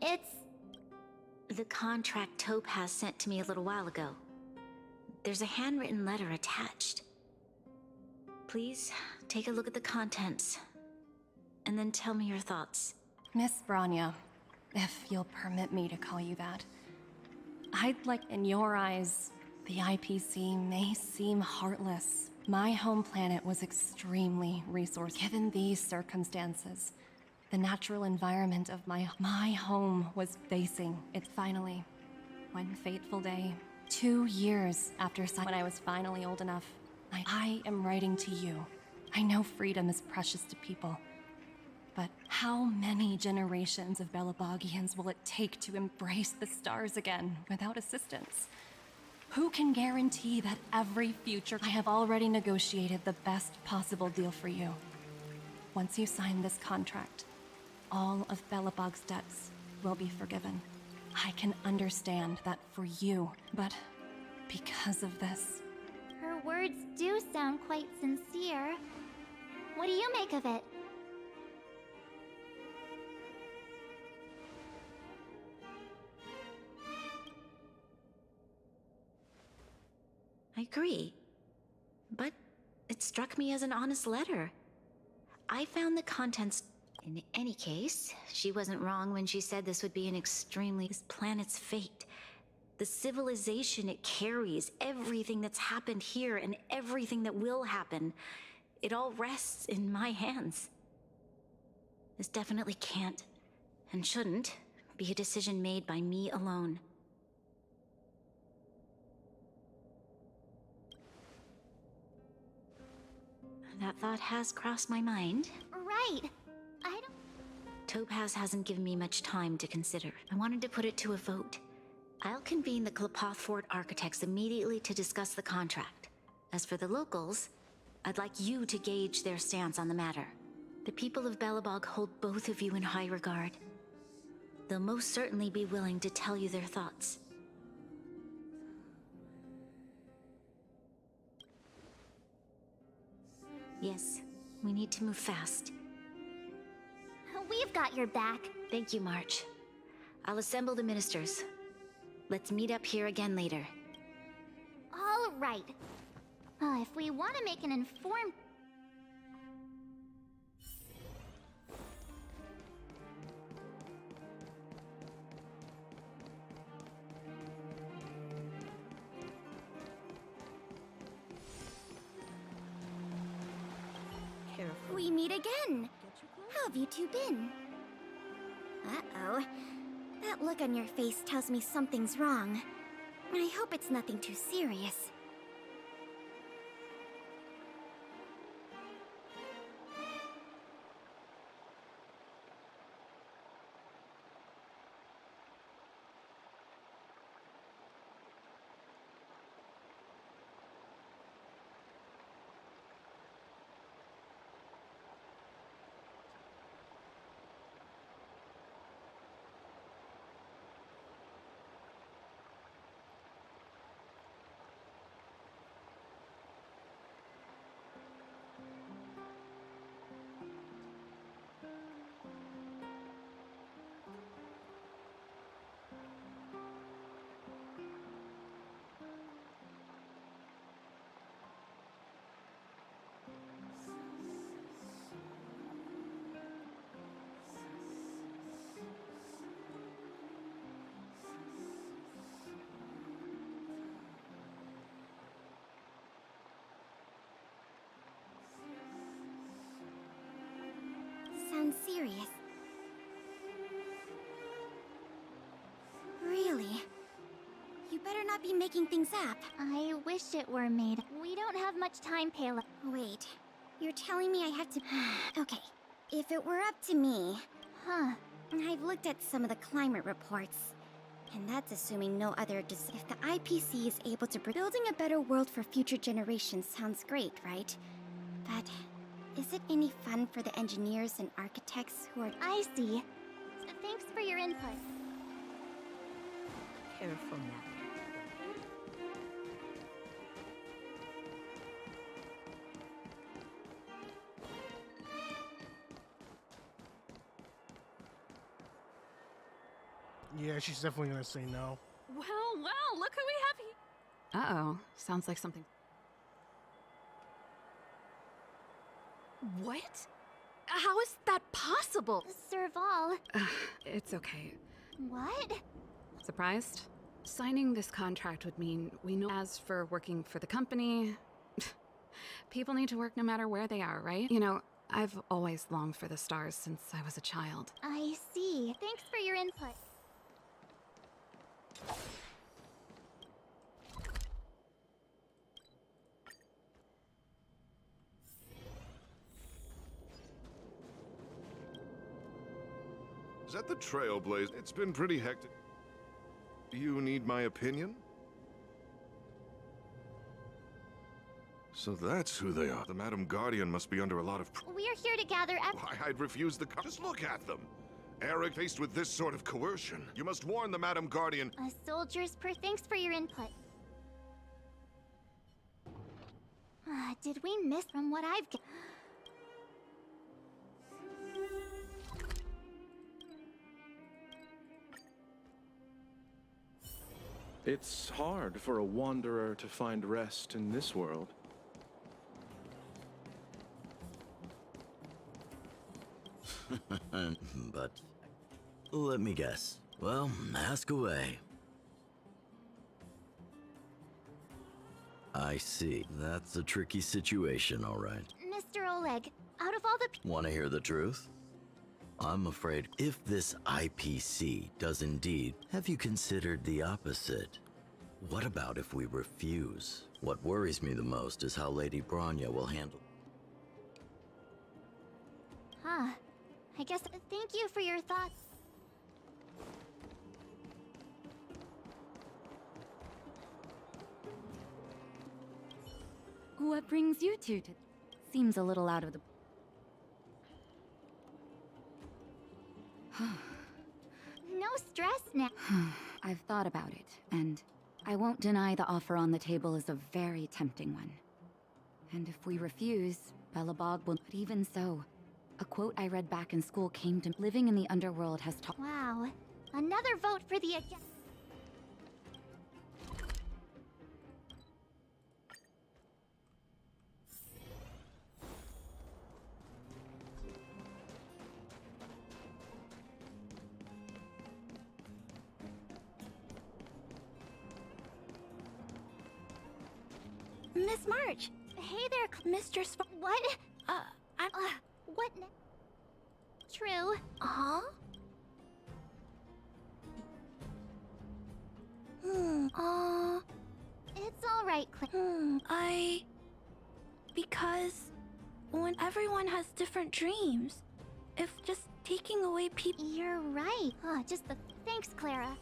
It's... The contract Topaz sent to me a little while ago. There's a handwritten letter attached. Please, take a look at the contents, and then tell me your thoughts. Miss Branya, if you'll permit me to call you that, I'd like, in your eyes, the IPC may seem heartless. My home planet was extremely resourceful. Given these circumstances, the natural environment of my home was facing it. Finally, one fateful day, 2 years after when I was finally old enough, I am writing to you. I know freedom is precious to people, but how many generations of Bellabogians will it take to embrace the stars again without assistance? Who can guarantee that every future... I have already negotiated the best possible deal for you. Once you sign this contract, all of Bellabog's debts will be forgiven. I can understand that for you, but because of this. Her words do sound quite sincere. What do you make of it? I agree. But it struck me as an honest letter. I found the contents. In any case, she wasn't wrong when she said this would be an extremely. This planet's fate. The civilization it carries, everything that's happened here and everything that will happen, it all rests in my hands. This definitely can't, and shouldn't, be a decision made by me alone. That thought has crossed my mind. Right. Topaz hasn't given me much time to consider. I wanted to put it to a vote. I'll convene the Klapoth Fort architects immediately to discuss the contract. As for the locals, I'd like you to gauge their stance on the matter. The people of Belobog hold both of you in high regard. They'll most certainly be willing to tell you their thoughts. Yes, we need to move fast. We've got your back. Thank you, March. I'll assemble the ministers. Let's meet up here again later. All right. If we want to make an informed... We meet again. How have you two been? Uh-oh. That look on your face tells me something's wrong. I hope it's nothing too serious. Sounds serious. Really? You better not be making things up. I wish it were made. We don't have much time, Pela. Wait. You're telling me I have to... Okay. If it were up to me... Huh. I've looked at some of the climate reports. And that's assuming no other... If the IPC is able to... Building a better world for future generations sounds great, right? But... is it any fun for the engineers and architects who are... I see. Thanks for your input. Careful now. Yeah, she's definitely gonna say no. Well, look who we have here. Uh-oh. Sounds like something... What? How is that possible? Serval. It's okay. What? Surprised? Signing this contract would mean we know. As for working for the company, people need to work no matter where they are, right? You know, I've always longed for the stars since I was a child. I see. Thanks for your input. Is that the Trailblazer? It's been pretty hectic. You need my opinion? So that's who they are. The Madam Guardian must be under a lot of... We're here to gather... Why, I'd refuse the... Just look at them. Eric, faced with this sort of coercion, you must warn the Madam Guardian... Thanks for your input. Did we miss from what I've... It's hard for a wanderer to find rest in this world. But let me guess. Well, ask away. I see. That's a tricky situation, all right. Mr. Oleg, out of all the... Want to hear the truth? I'm afraid if this IPC does indeed, have you considered the opposite? What about if we refuse? What worries me the most is how Lady Bronya will handle. I guess... Thank you for your thoughts. What brings you two to... Seems a little out of the... No stress now. I've thought about it, and I won't deny the offer on the table is a very tempting one. And if we refuse, Belobog will... But even so, a quote I read back in school came to... Living in the underworld has taught... Wow. Another vote for the... Miss March! Hey there, Mistress... What? What True. Huh? It's all right, Because when everyone has different dreams, if just taking away people... You're right. Just the... Thanks, Clara.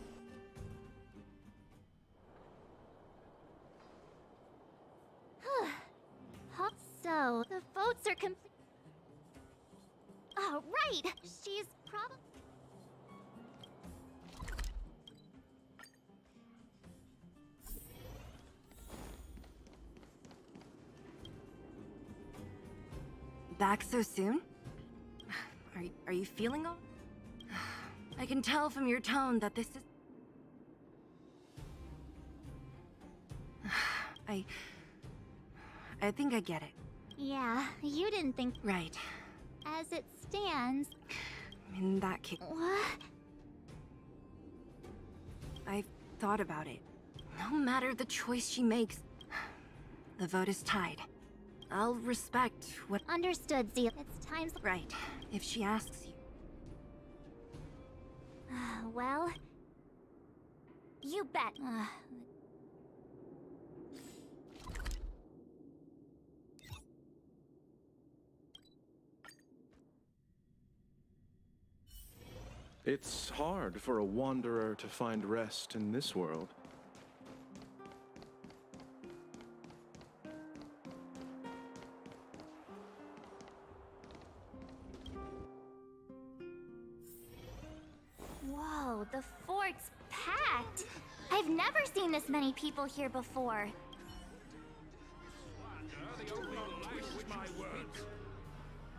So, the votes are complete. Oh, right! She's probably... Back so soon? Are you feeling all... I can tell from your tone that this is... I think I get it. Yeah, you didn't think... Right. As it stands... In that case... What? I've thought about it. No matter the choice she makes, the vote is tied. I'll respect what... Understood, Zia. It's time's... Right. If she asks you. Well... You bet. It's hard for a wanderer to find rest in this world. Whoa, the fort's packed. I've never seen this many people here before.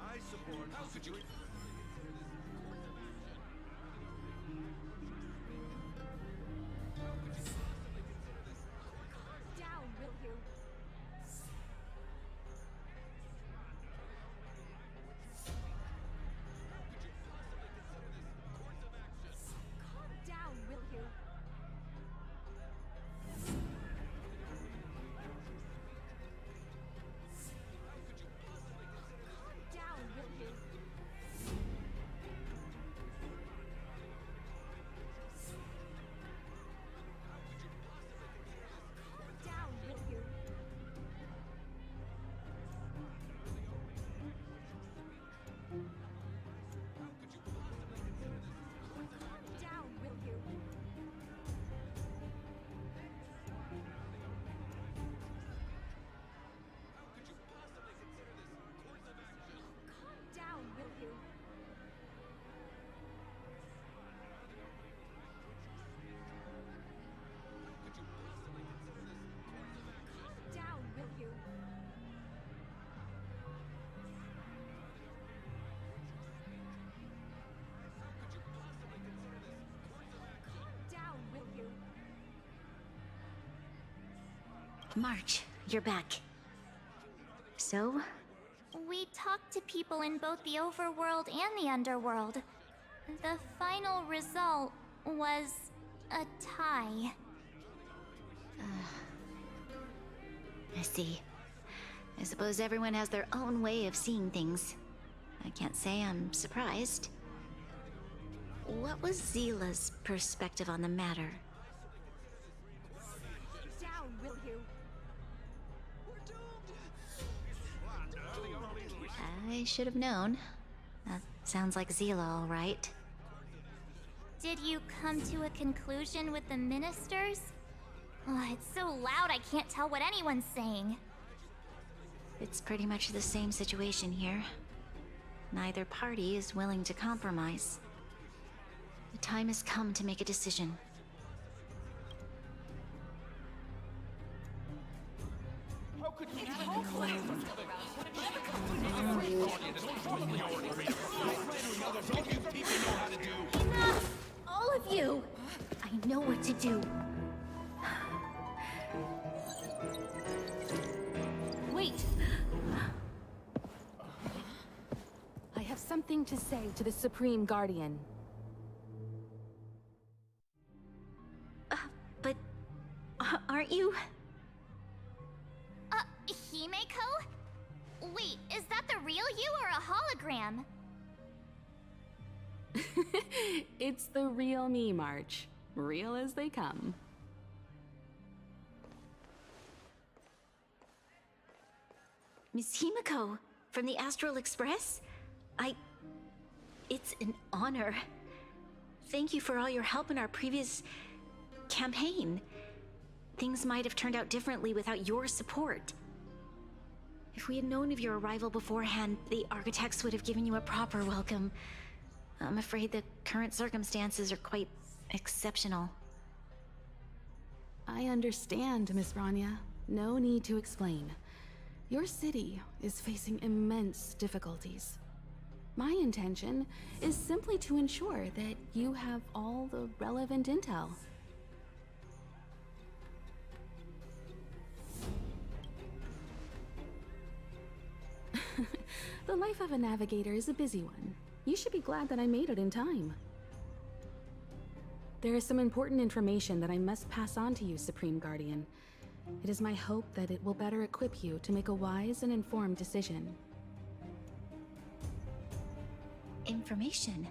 I support. How could you? Down, will you? Calm down, will you? Down, will you? March, you're back. So? We talked to people in both the overworld and the underworld. The final result was a tie. I see. I suppose everyone has their own way of seeing things. I can't say I'm surprised. What was Zila's perspective on the matter? Sit down, will you? I should have known. That sounds like Zila, all right. Did you come to a conclusion with the ministers? Oh, it's so loud I can't tell what anyone's saying. It's pretty much the same situation here. Neither party is willing to compromise. The time has come to make a decision. How could you Enough! All of you! I know what to do. Wait! I have something to say to the Supreme Guardian. But aren't you? Himeko? Wait, is that the real you or a hologram? It's the real me, March. Real as they come. Miss Himeko, from the Astral Express? It's an honor. Thank you for all your help in our previous campaign. Things might have turned out differently without your support. If we had known of your arrival beforehand, the architects would have given you a proper welcome. I'm afraid the current circumstances are quite exceptional. I understand, Miss Rania. No need to explain. Your city is facing immense difficulties. My intention is simply to ensure that you have all the relevant intel. The life of a navigator is a busy one. You should be glad that I made it in time. There is some important information that I must pass on to you, Supreme Guardian. It is my hope that it will better equip you to make a wise and informed decision. Information?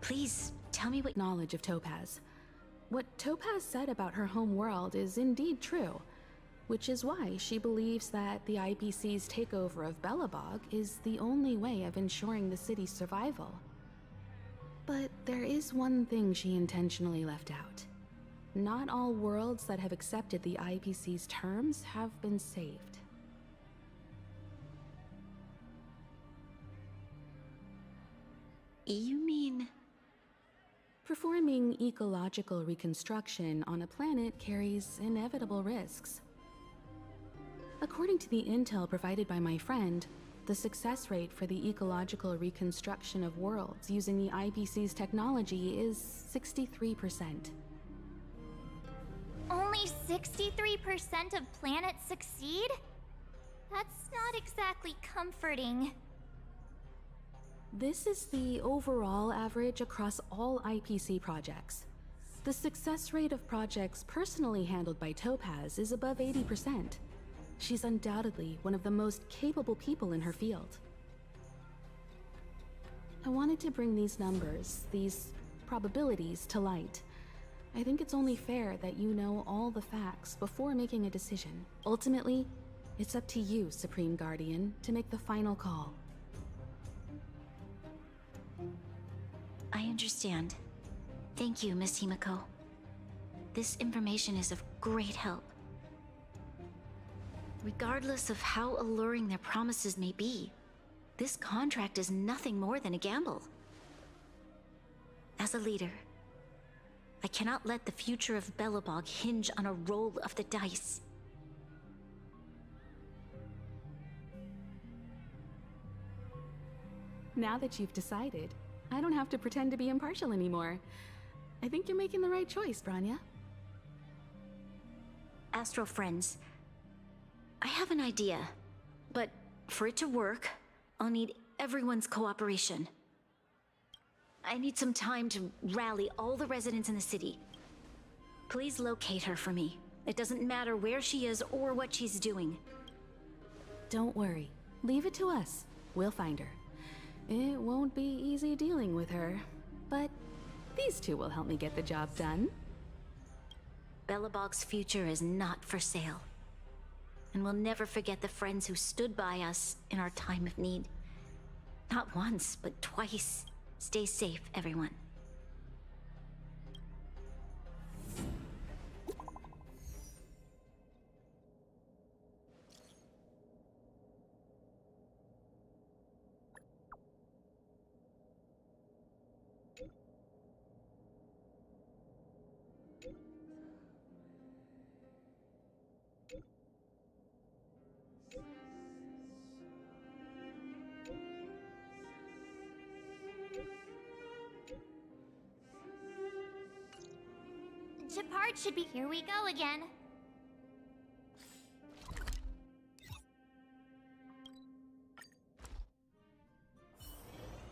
Please, tell me what— Knowledge of Topaz. What Topaz said about her home world is indeed true, which is why she believes that the IPC's takeover of Belobog is the only way of ensuring the city's survival. But there is one thing she intentionally left out. Not all worlds that have accepted the IPC's terms have been saved. You mean? Performing ecological reconstruction on a planet carries inevitable risks. According to the intel provided by my friend, the success rate for the ecological reconstruction of worlds using the IPC's technology is 63%. Only 63% of planets succeed? That's not exactly comforting. This is the overall average across all IPC projects. The success rate of projects personally handled by Topaz is above 80%. She's undoubtedly one of the most capable people in her field. I wanted to bring these numbers, these probabilities, to light. I think it's only fair that you know all the facts before making a decision. Ultimately, it's up to you, Supreme Guardian, to make the final call. I understand. Thank you, Miss Himeko. This information is of great help. Regardless of how alluring their promises may be, this contract is nothing more than a gamble. As a leader, I cannot let the future of Belobog hinge on a roll of the dice. Now that you've decided, I don't have to pretend to be impartial anymore. I think you're making the right choice, Branya. Astral friends, I have an idea, but for it to work, I'll need everyone's cooperation. I need some time to rally all the residents in the city. Please locate her for me. It doesn't matter where she is or what she's doing. Don't worry. Leave it to us. We'll find her. It won't be easy dealing with her, but these two will help me get the job done. Belobog's future is not for sale. And we'll never forget the friends who stood by us in our time of need. Not once, but twice. Stay safe, everyone. Shepard should be. Here we go again.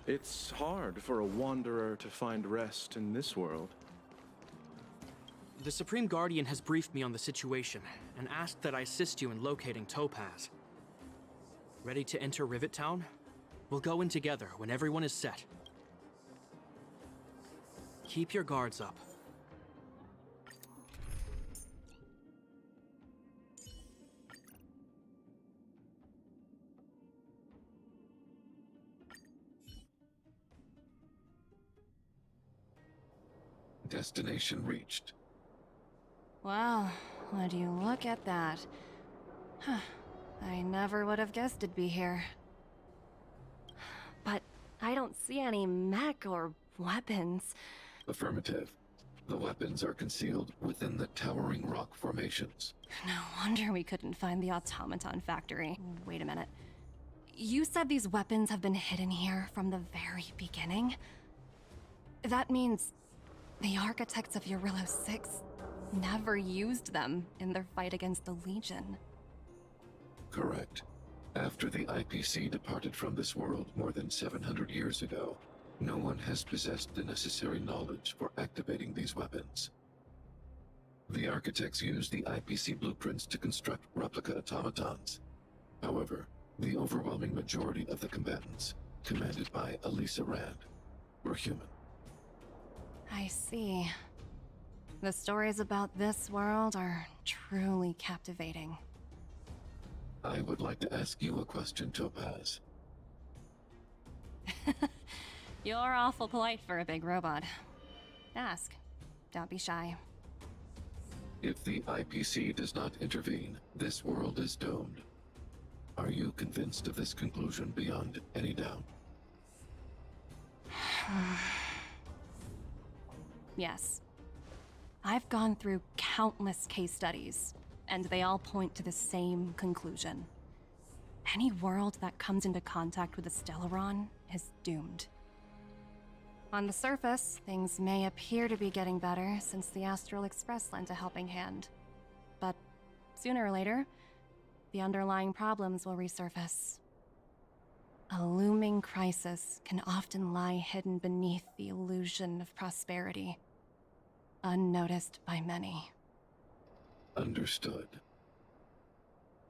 It's hard for a wanderer to find rest in this world. The Supreme Guardian has briefed me on the situation and asked that I assist you in locating Topaz. Ready to enter Rivet Town? We'll go in together when everyone is set. Keep your guards up. Destination reached. Wow, would you look at that? Huh. I never would have guessed it'd be here. But I don't see any mech or weapons. Affirmative. The weapons are concealed within the towering rock formations. No wonder we couldn't find the automaton factory. Wait a minute. You said these weapons have been hidden here from the very beginning? That means the architects of Eurillo 6 never used them in their fight against the Legion. Correct. After the IPC departed from this world more than 700 years ago, no one has possessed the necessary knowledge for activating these weapons. The architects used the IPC blueprints to construct replica automatons. However, the overwhelming majority of the combatants, commanded by Elisa Rand, were human. I see. The stories about this world are truly captivating. I would like to ask you a question, Topaz. You're awful polite for a big robot. Ask. Don't be shy. If the IPC does not intervene, this world is doomed. Are you convinced of this conclusion beyond any doubt? Yes. I've gone through countless case studies, and they all point to the same conclusion. Any world that comes into contact with a Stellaron is doomed. On the surface, things may appear to be getting better since the Astral Express lent a helping hand. But sooner or later, the underlying problems will resurface. A looming crisis can often lie hidden beneath the illusion of prosperity, unnoticed by many. Understood.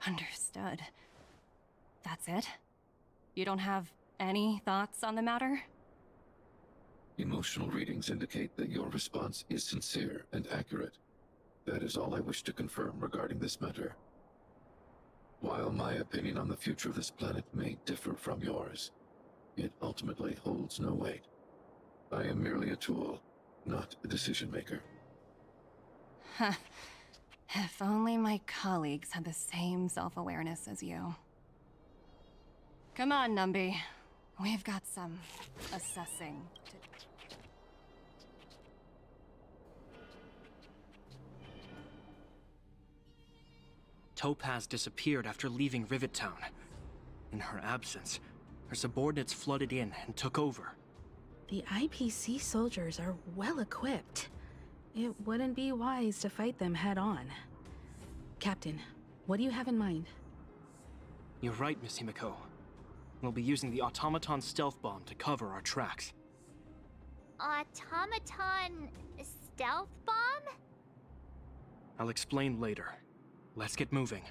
Understood. That's it? You don't have any thoughts on the matter? Emotional readings indicate that your response is sincere and accurate. That is all I wish to confirm regarding this matter. While my opinion on the future of this planet may differ from yours, it ultimately holds no weight. I am merely a tool, not a decision maker. Huh. If only my colleagues had the same self-awareness as you. Come on, Numby. We've got some assessing to do. Topaz disappeared after leaving Rivet Town. In her absence, her subordinates flooded in and took over. The IPC soldiers are well equipped. It wouldn't be wise to fight them head on. Captain, what do you have in mind? You're right, Miss Himiko. We'll be using the automaton stealth bomb to cover our tracks. Automaton stealth bomb? I'll explain later. Let's get moving.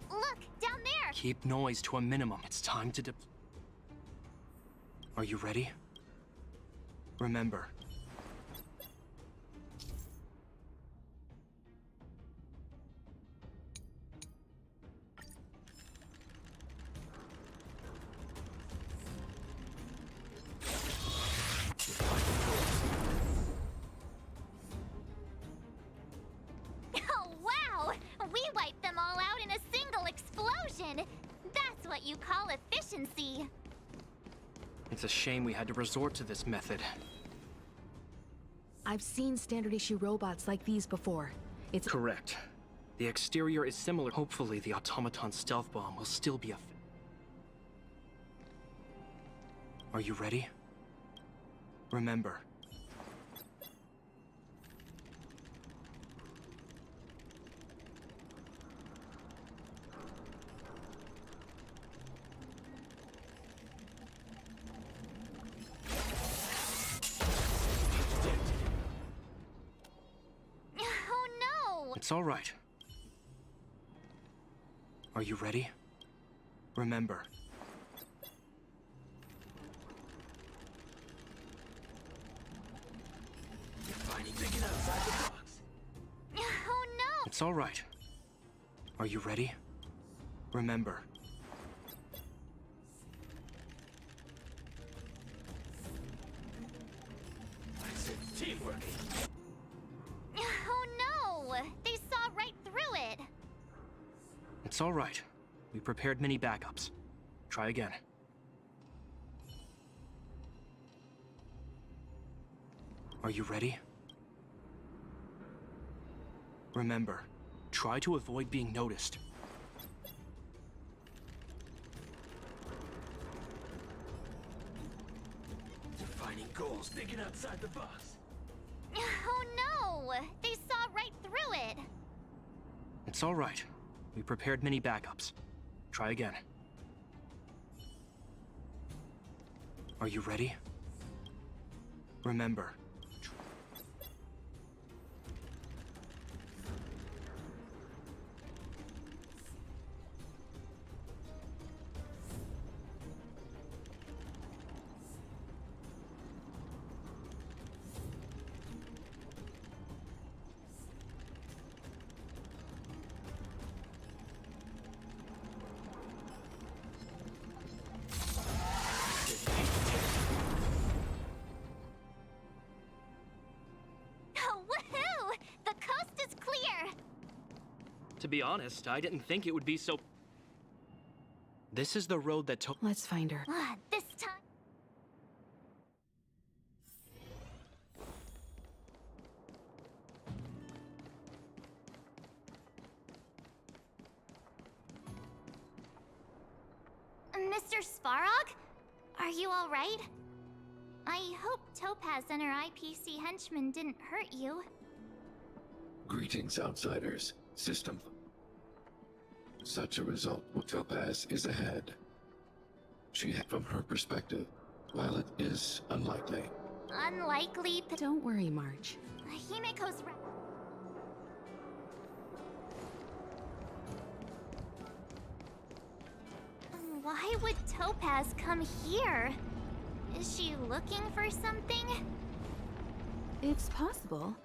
Look, down there! Keep noise to a minimum. It's time to Are you ready? Remember. Oh, wow! We wiped them all out in a single explosion! That's what you call efficiency! It's a shame we had to resort to this method. I've seen standard issue robots like these before. It's correct. The exterior is similar. Hopefully the automaton stealth bomb will still be Are you ready? Remember. It's all right. Are you ready? Remember. You're finally thinking outside the box. Oh no! It's all right. Are you ready? Remember. I said teamwork. Oh no! They saw right through it! It's all right. We prepared many backups. Try again. Are you ready? Remember, try to avoid being noticed. Defining goals, thinking outside the box. Oh no! They saw right through it! It's all right. We prepared many backups. Try again. Are you ready? Remember. Woohoo! The coast is clear! To be honest, I didn't think it would be so... This is the road that took... Let's find her. This time... Mr. Svarog? Are you all right? I hope Topaz and her IPC henchmen didn't hurt you. Greetings, outsiders. System. Such a result, Topaz is ahead. From her perspective, while it is unlikely. Unlikely... Don't worry, March. Himiko's... Why would Topaz come here? Is she looking for something? It's possible.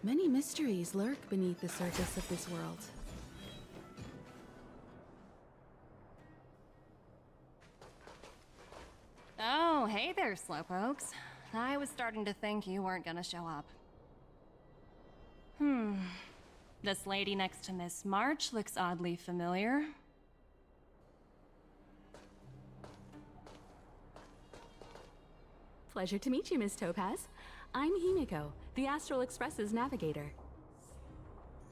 Many mysteries lurk beneath the surface of this world. Oh, hey there, slowpokes. I was starting to think you weren't gonna show up. This lady next to Miss March looks oddly familiar. Pleasure to meet you, Miss Topaz. I'm Himiko, the Astral Express's navigator.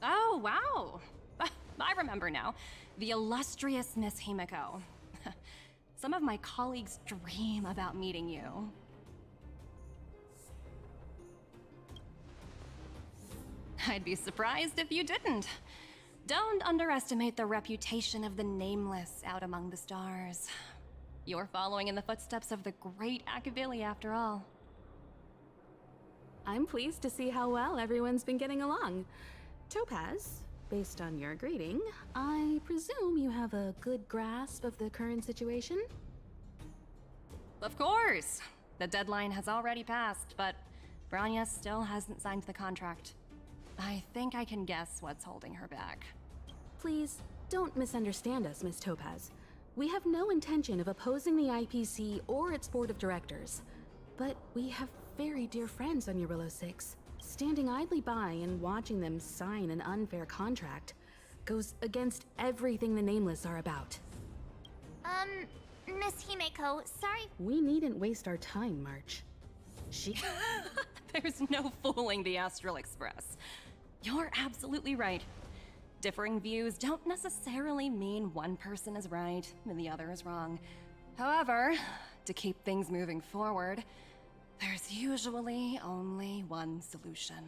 Oh, wow! I remember now. The illustrious Miss Himiko. Some of my colleagues dream about meeting you. I'd be surprised if you didn't. Don't underestimate the reputation of the Nameless out among the stars. You're following in the footsteps of the great Akavili, after all. I'm pleased to see how well everyone's been getting along. Topaz, based on your greeting, I presume you have a good grasp of the current situation? Of course! The deadline has already passed, but Branya still hasn't signed the contract. I think I can guess what's holding her back. Please, don't misunderstand us, Miss Topaz. We have no intention of opposing the IPC or its board of directors. But we have very dear friends on Eurillo 6. Standing idly by and watching them sign an unfair contract goes against everything the Nameless are about. Miss Himeko, sorry. We needn't waste our time, March. There's no fooling the Astral Express. You're absolutely right. Differing views don't necessarily mean one person is right and the other is wrong. However, to keep things moving forward, there's usually only one solution.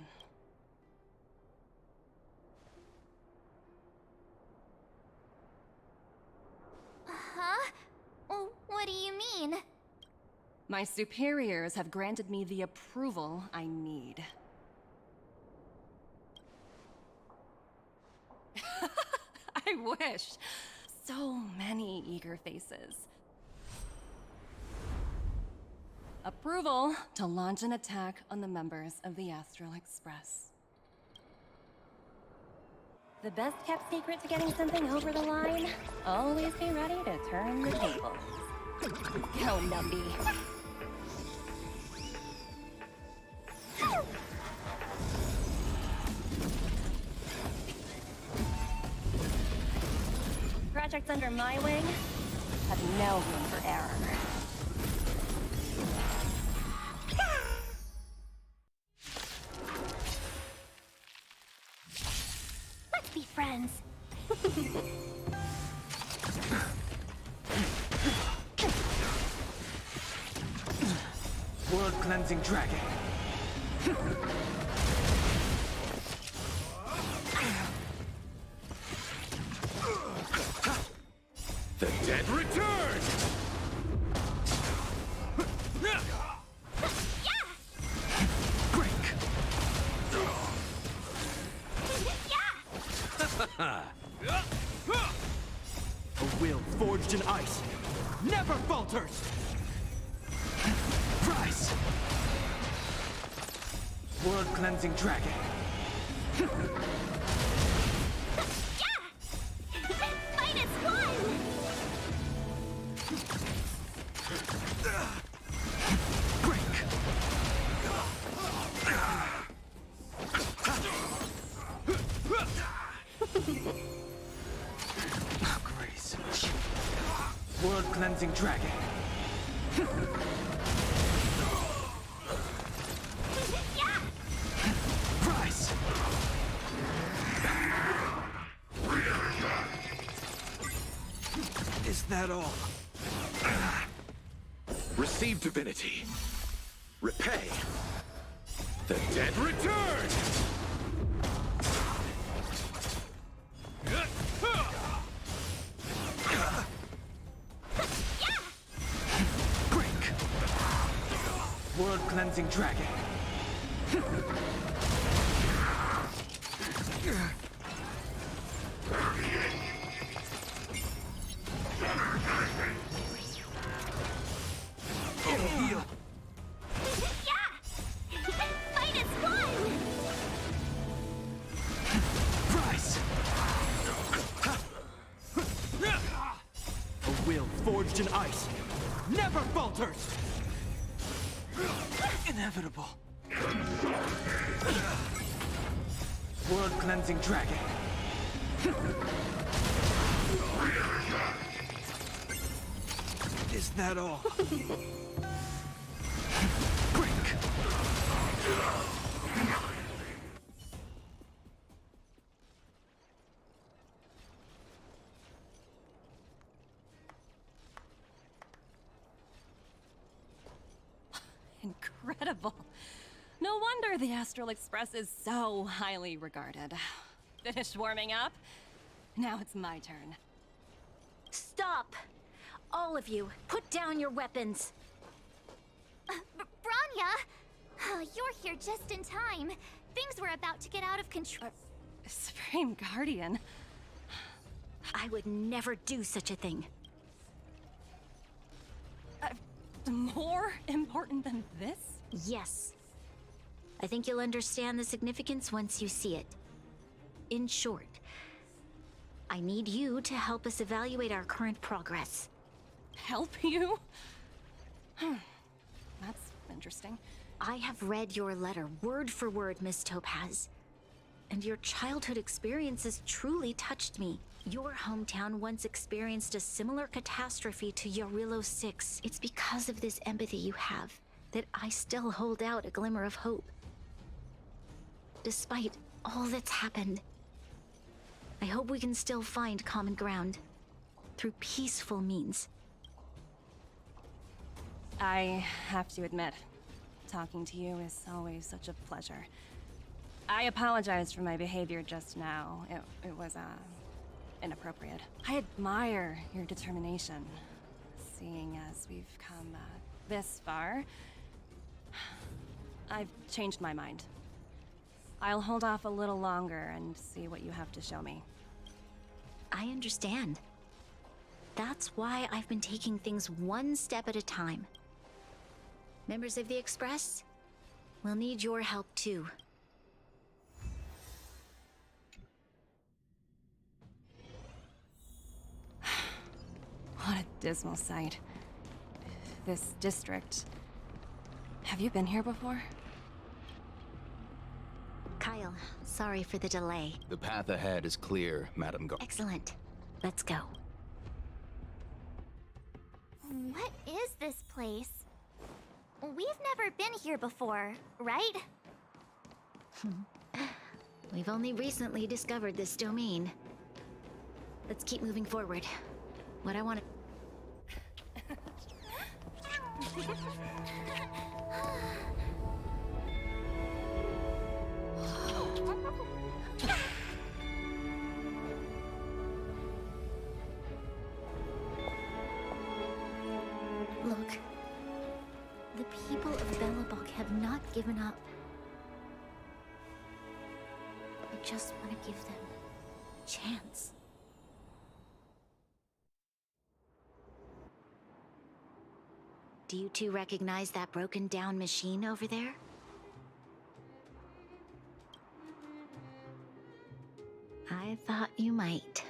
Huh? What do you mean? My superiors have granted me the approval I need. I wish. So many eager faces. Approval to launch an attack on the members of the Astral Express. The best kept secret to getting something over the line? Always be ready to turn the tables. Go, Numby. Projects under my wing have no room for error. Let's be friends. World cleansing dragon. The dead return! A will forged in ice never falters! Rise! World cleansing dragon. Minus one! Grace. World cleansing dragon. Rise! Is that all? Receive divinity. Repay. The dead return! World cleansing dragon. Heal. Minus one! Rise! A will forged in ice never falters! Inevitable. World cleansing dragon. Is that all? Incredible. No No wonder the Astral Express is so highly regarded. Finished warming up? Now it's my turn. Stop! All of you, put down your weapons! Branya! You're here just in time. Things were about to get out of control. Supreme Guardian? I would never do such a thing. More important than this? Yes. I think you'll understand the significance once you see it. In short, I need you to help us evaluate our current progress. Help you? That's interesting. I have read your letter word for word, Miss Topaz. And your childhood experiences truly touched me. Your hometown once experienced a similar catastrophe to Yorillo 6. It's because of this empathy you have that I still hold out a glimmer of hope. Despite all that's happened, I hope we can still find common ground through peaceful means. I have to admit, talking to you is always such a pleasure. I apologize for my behavior just now. It was, inappropriate. I admire your determination, seeing as we've come, this far. I've changed my mind. I'll hold off a little longer and see what you have to show me. I understand. That's why I've been taking things one step at a time. Members of the Express, we'll need your help too. What a dismal sight. This district. Have you been here before? Kyle, sorry for the delay. The path ahead is clear, Madam Guard. Excellent. Let's go. What is this place? We've never been here before, right? We've only recently discovered this domain. Let's keep moving forward. What I want to... Look. The people of Belobog have not given up. I just want to give them a chance. Do you two recognize that broken down machine over there? I thought you might.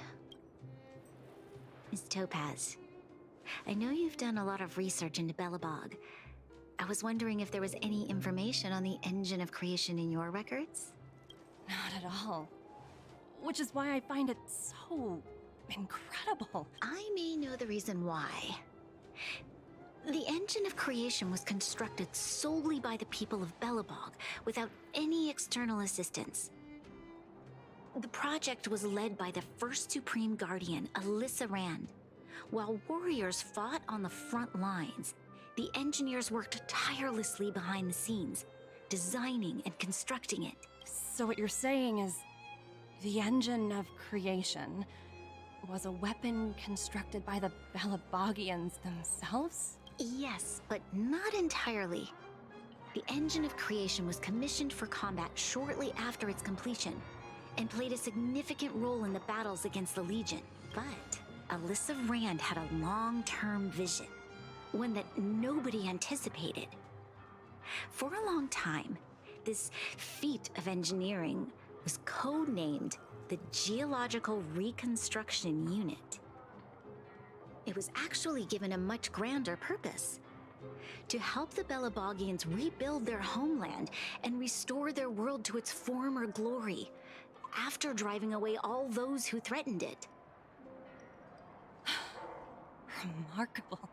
Miss Topaz, I know you've done a lot of research into Belobog. I was wondering if there was any information on the engine of creation in your records? Not at all. Which is why I find it so incredible. I may know the reason why. The engine of creation was constructed solely by the people of Belobog, without any external assistance. The project was led by the first Supreme Guardian, Alyssa Rand. While warriors fought on the front lines, the engineers worked tirelessly behind the scenes, designing and constructing it. So what you're saying is, the engine of creation was a weapon constructed by the Belabogians themselves? Yes, but not entirely. The engine of creation was commissioned for combat shortly after its completion, and played a significant role in the battles against the Legion. But Alyssa Rand had a long-term vision, one that nobody anticipated. For a long time, this feat of engineering was codenamed the Geological Reconstruction Unit. It was actually given a much grander purpose: to help the Belabogians rebuild their homeland and restore their world to its former glory, after driving away all those who threatened it. Remarkable.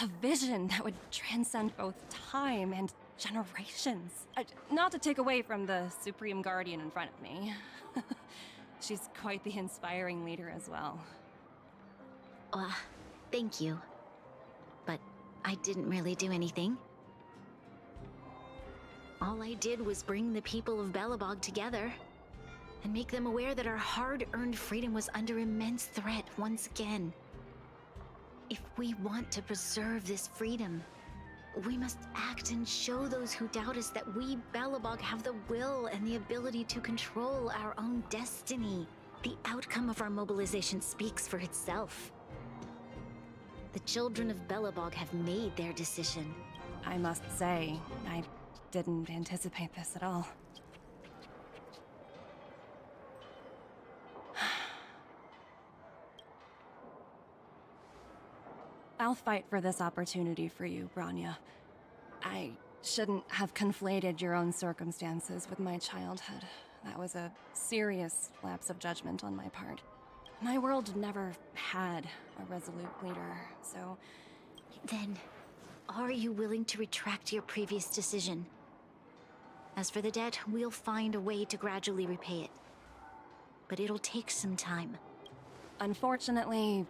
A vision that would transcend both time and generations. Not to take away from the Supreme Guardian in front of me. She's quite the inspiring leader as well. Thank you. But I didn't really do anything. All I did was bring the people of Belobog together and make them aware that our hard-earned freedom was under immense threat once again. If we want to preserve this freedom, we must act and show those who doubt us that we, Belobog, have the will and the ability to control our own destiny. The outcome of our mobilization speaks for itself. The children of Belobog have made their decision. I must say, I didn't anticipate this at all. I'll fight for this opportunity for you, Branya. I shouldn't have conflated your own circumstances with my childhood. That was a serious lapse of judgment on my part. My world never had a resolute leader, so... Then, are you willing to retract your previous decision? As for the debt, we'll find a way to gradually repay it. But it'll take some time. Unfortunately,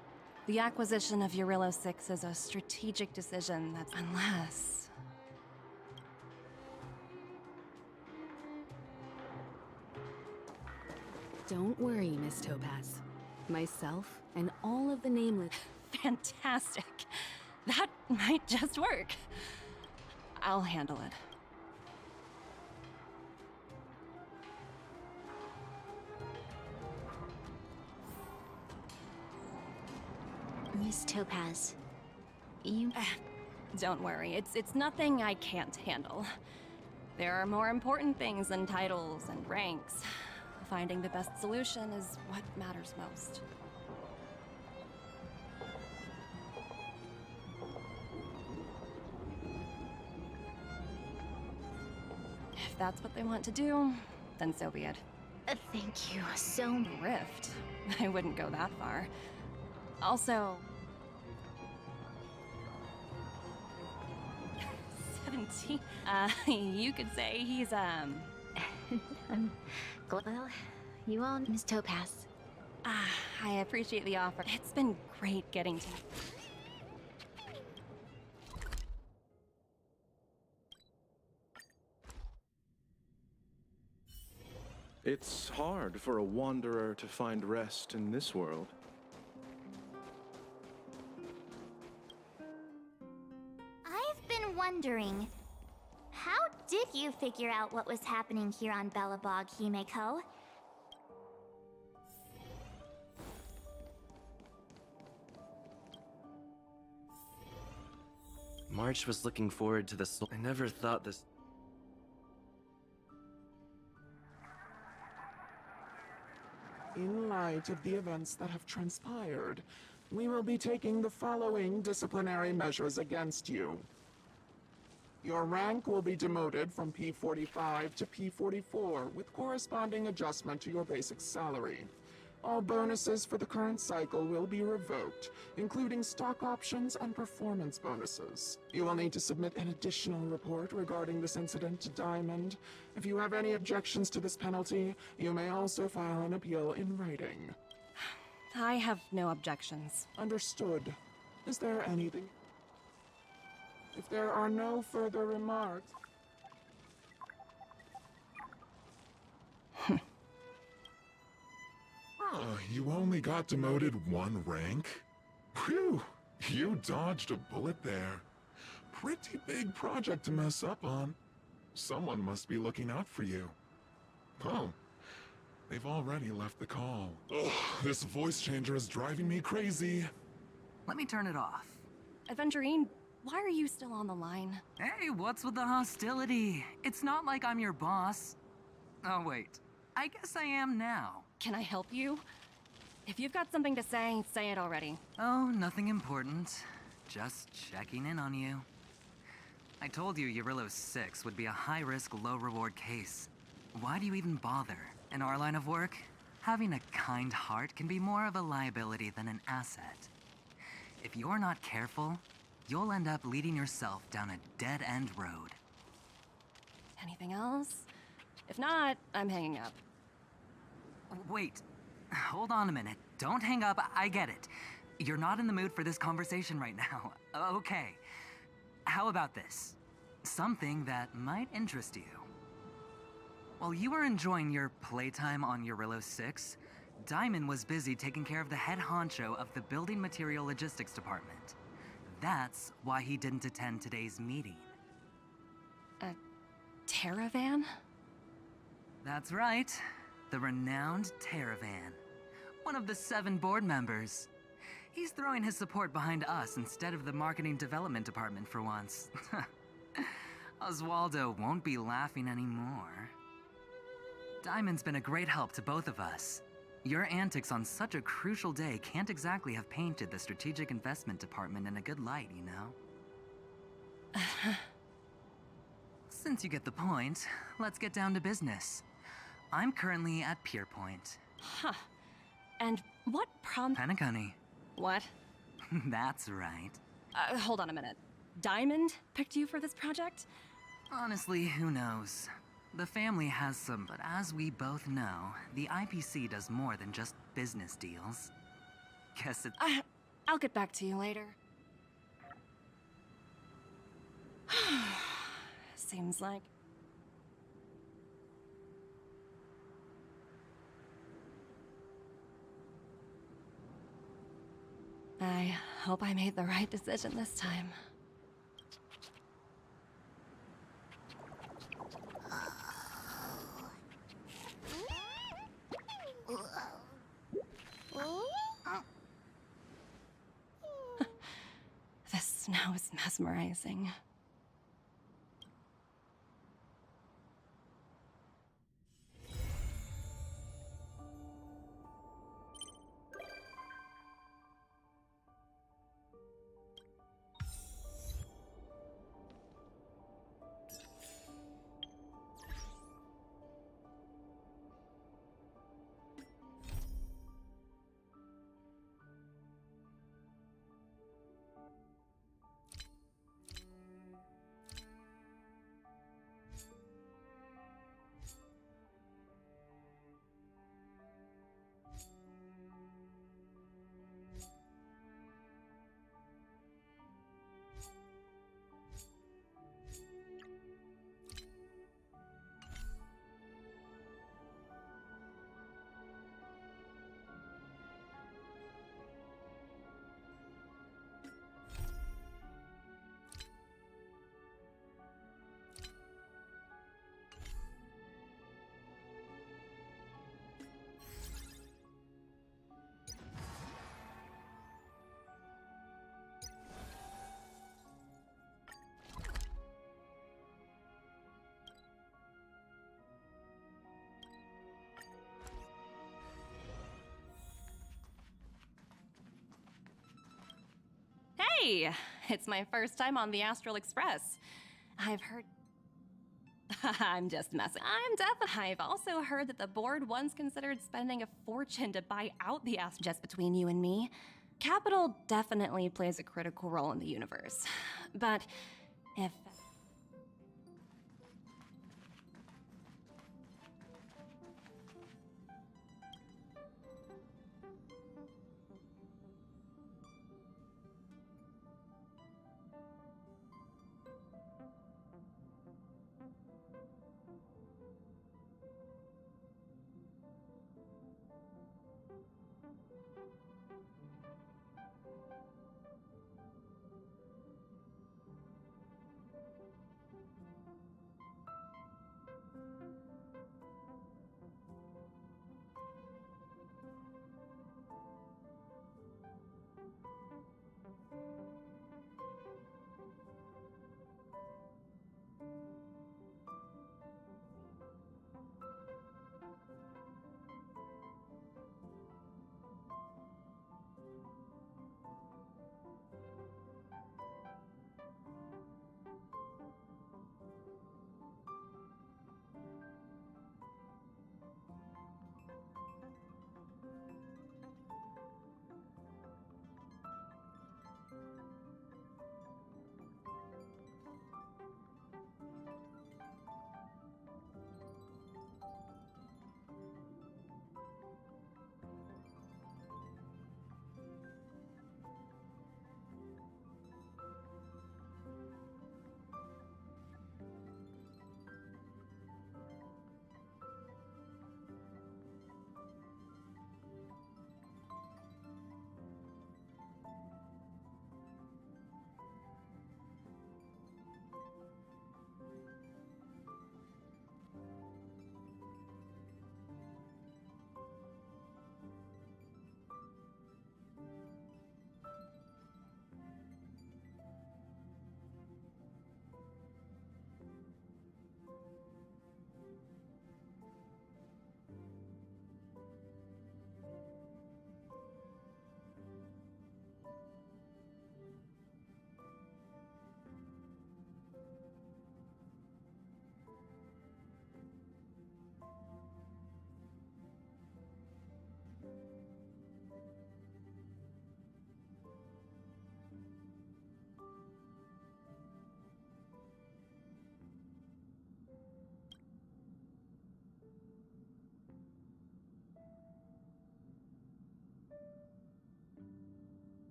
the acquisition of Eurillo 6 is a strategic decision that's... Unless... Don't worry, Miss Topaz. Myself and all of the nameless... Fantastic. That might just work. I'll handle it. Miss Topaz, you... Don't worry, it's nothing I can't handle. There are more important things than titles and ranks. Finding the best solution is what matters most. If that's what they want to do, then so be it. Thank you so... Rift? I wouldn't go that far. Also... 17? You could say he's, Well, you all, Miss Topaz. I appreciate the offer. It's been great getting to... It's hard for a wanderer to find rest in this world. I've been wondering, how did you figure out what was happening here on Belobog, Himeko? March was looking forward to this. I never thought this... In light of the events that have transpired, we will be taking the following disciplinary measures against you. Your rank will be demoted from P45 to P44 with corresponding adjustment to your basic salary. All bonuses for the current cycle will be revoked, including stock options and performance bonuses. You will need to submit an additional report regarding this incident to Diamond. If you have any objections to this penalty, you may also file an appeal in writing. I have no objections. Understood. Is there anything? If there are no further remarks... You only got demoted one rank? Phew, you dodged a bullet there. Pretty big project to mess up on. Someone must be looking out for you. Oh, they've already left the call. Ugh, this voice changer is driving me crazy. Let me turn it off. Aventurine, why are you still on the line? Hey, what's with the hostility? It's not like I'm your boss. Oh, wait. I guess I am now. Can I help you? If you've got something to say it already. Oh, nothing important. Just checking in on you. I told you Eurillo 6 would be a high-risk, low-reward case. Why do you even bother? In our line of work, having a kind heart can be more of a liability than an asset. If you're not careful, you'll end up leading yourself down a dead-end road. Anything else? If not, I'm hanging up. Wait, hold on a minute. Don't hang up, I get it. You're not in the mood for this conversation right now. Okay. How about this? Something that might interest you. While you were enjoying your playtime on Eurillo 6, Diamond was busy taking care of the head honcho of the Building Material Logistics Department. That's why he didn't attend today's meeting. A Terravan? That's right. The renowned Terravan. One of the 7 board members. He's throwing his support behind us instead of the Marketing Development Department for once. Oswaldo won't be laughing anymore. Diamond's been a great help to both of us. Your antics on such a crucial day can't exactly have painted the Strategic Investment Department in a good light, you know? Since you get the point, let's get down to business. I'm currently at Pier Point. Huh. And what Penacony. What? That's right. Hold on a minute. Diamond picked you for this project? Honestly, who knows? The family has some, but as we both know, the IPC does more than just business deals. Guess it's... I'll get back to you later. Seems like... I hope I made the right decision this time. The snow is mesmerizing. Hey! It's my first time on the Astral Express. I've heard... I'm just messing. I've also heard that the board once considered spending a fortune to buy out the Astral. Just between you and me, capital definitely plays a critical role in the universe. But if...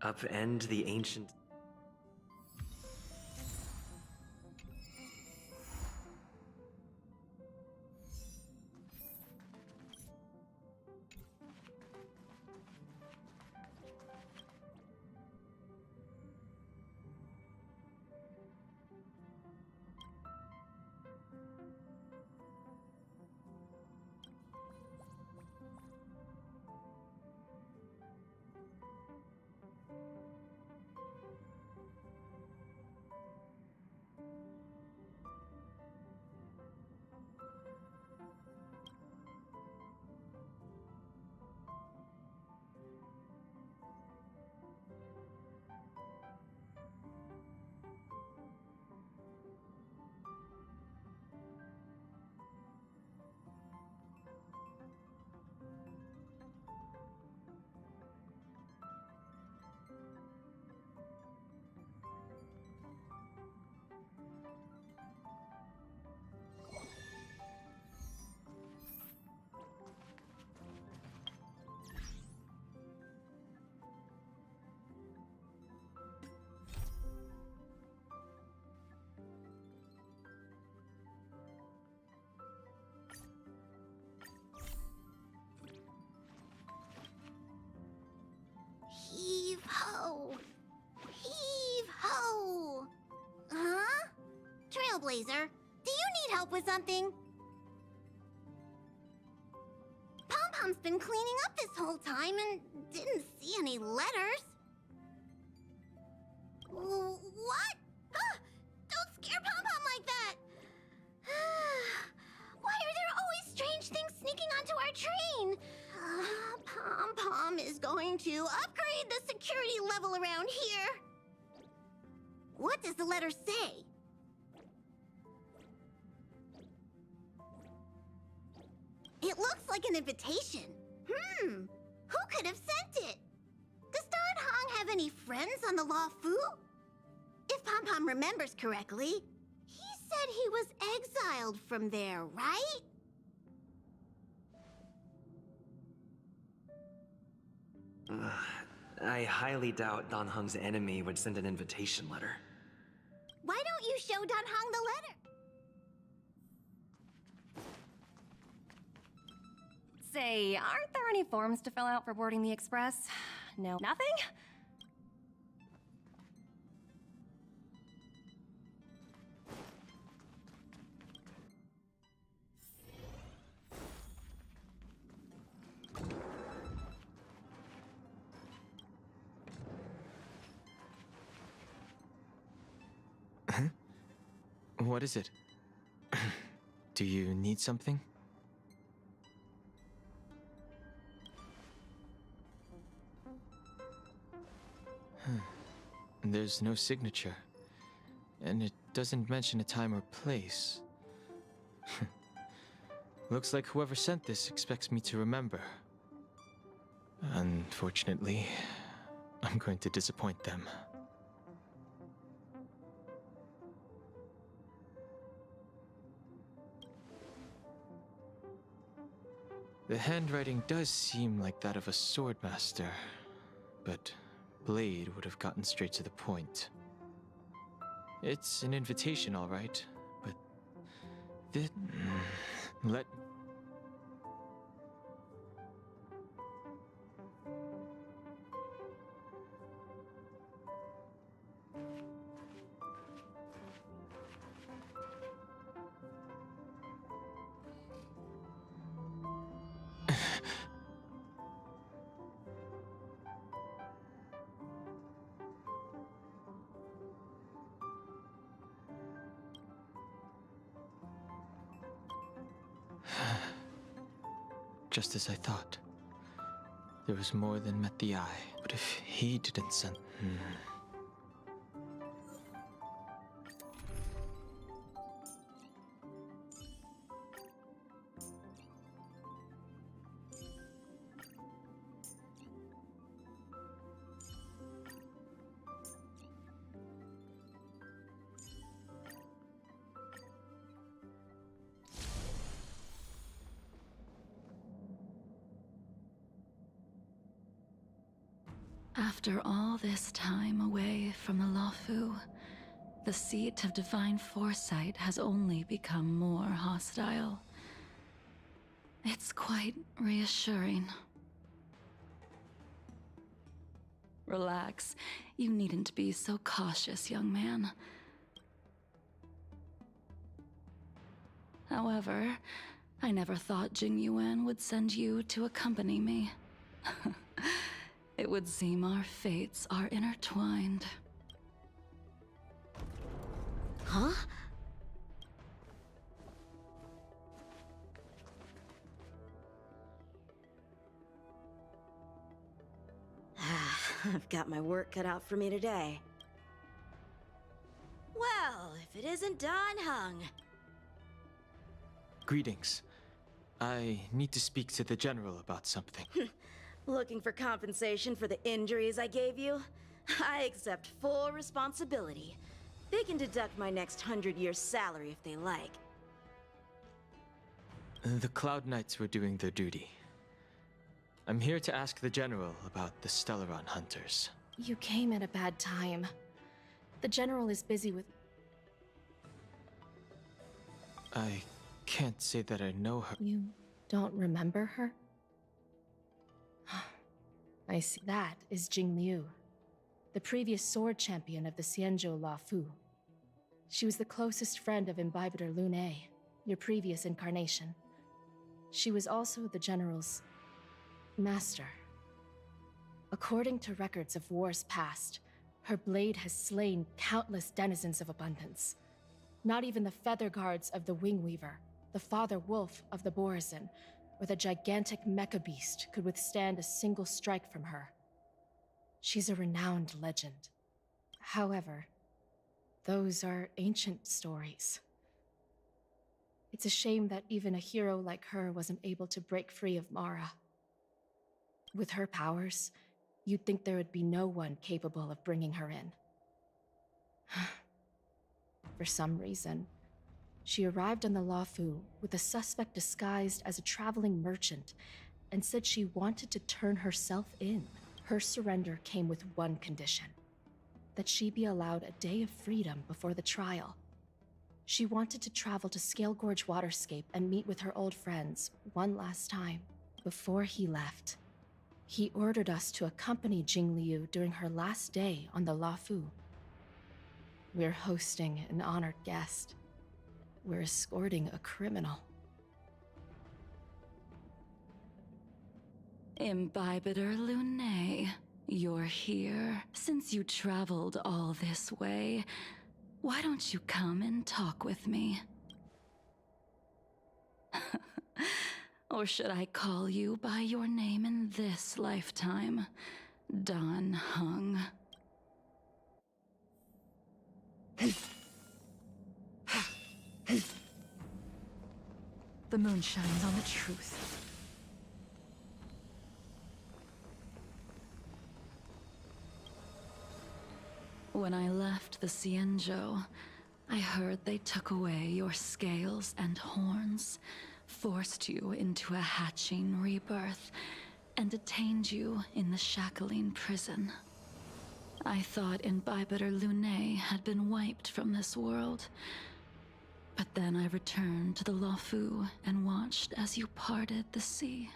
Upend the ancient. Heave ho! Heave ho! Huh? Trailblazer, do you need help with something? Pom-Pom's been cleaning up this whole time and didn't see any letters. What? Don't scare Pom-Pom like that! Why are there always strange things sneaking onto our train? Pom-Pom is going to upgrade the security level around here. What does the letter say? It looks like an invitation. Who could have sent it? Does Don Hong have any friends on the Law Fu? If Pom-Pom remembers correctly, he said he was exiled from there, right? I highly doubt Don Hung's enemy would send an invitation letter. Why don't you show Don Hong the letter? Say, aren't there any forms to fill out for boarding the express? No, nothing? What is it? Do you need something? There's no signature. And it doesn't mention a time or place. Looks like whoever sent this expects me to remember. Unfortunately, I'm going to disappoint them. The handwriting does seem like that of a swordmaster, but Blade would have gotten straight to the point. It's an invitation, all right, but let just as I thought. There was more than met the eye. But if he didn't send... After all this time away from the Luofu, the seat of divine foresight has only become more hostile. It's quite reassuring. Relax. You needn't be so cautious, young man. However, I never thought Jing Yuan would send you to accompany me. It would seem our fates are intertwined. Huh? I've got my work cut out for me today. Well, if it isn't Don Hung. Greetings. I need to speak to the General about something. Looking for compensation for the injuries I gave you? I accept full responsibility. They can deduct my next 100 years' salary if they like. The Cloud Knights were doing their duty. I'm here to ask the General about the Stellaron Hunters. You came at a bad time. The General is busy with... I can't say that I know her. You don't remember her? I see. That is Jing Liu, the previous sword champion of the Xianzhou Luofu. She was the closest friend of Imbibitor Lune, your previous incarnation. She was also the General's master. According to records of wars past, her blade has slain countless denizens of abundance. Not even the feather guards of the Wingweaver, the father wolf of the Borazon, or the gigantic mecha beast could withstand a single strike from her. She's a renowned legend. However, those are ancient stories. It's a shame that even a hero like her wasn't able to break free of Mara. With her powers, you'd think there would be no one capable of bringing her in. For some reason, she arrived on the Luofu with a suspect disguised as a traveling merchant and said she wanted to turn herself in. Her surrender came with one condition: that she be allowed a day of freedom before the trial. She wanted to travel to Scale Gorge Waterscape and meet with her old friends one last time. Before he left, he ordered us to accompany Jing Liu during her last day on the Luofu. We're hosting an honored guest. We're escorting a criminal. Imbibitor Lune, you're here. Since you traveled all this way, why don't you come and talk with me? Or should I call you by your name in this lifetime? Don Hung. The moon shines on the truth. When I left the Xianzhou, I heard they took away your scales and horns, forced you into a hatching rebirth, and detained you in the shackling prison. I thought Imbibitor Lune had been wiped from this world. But then I returned to the Luofu and watched as you parted the sea.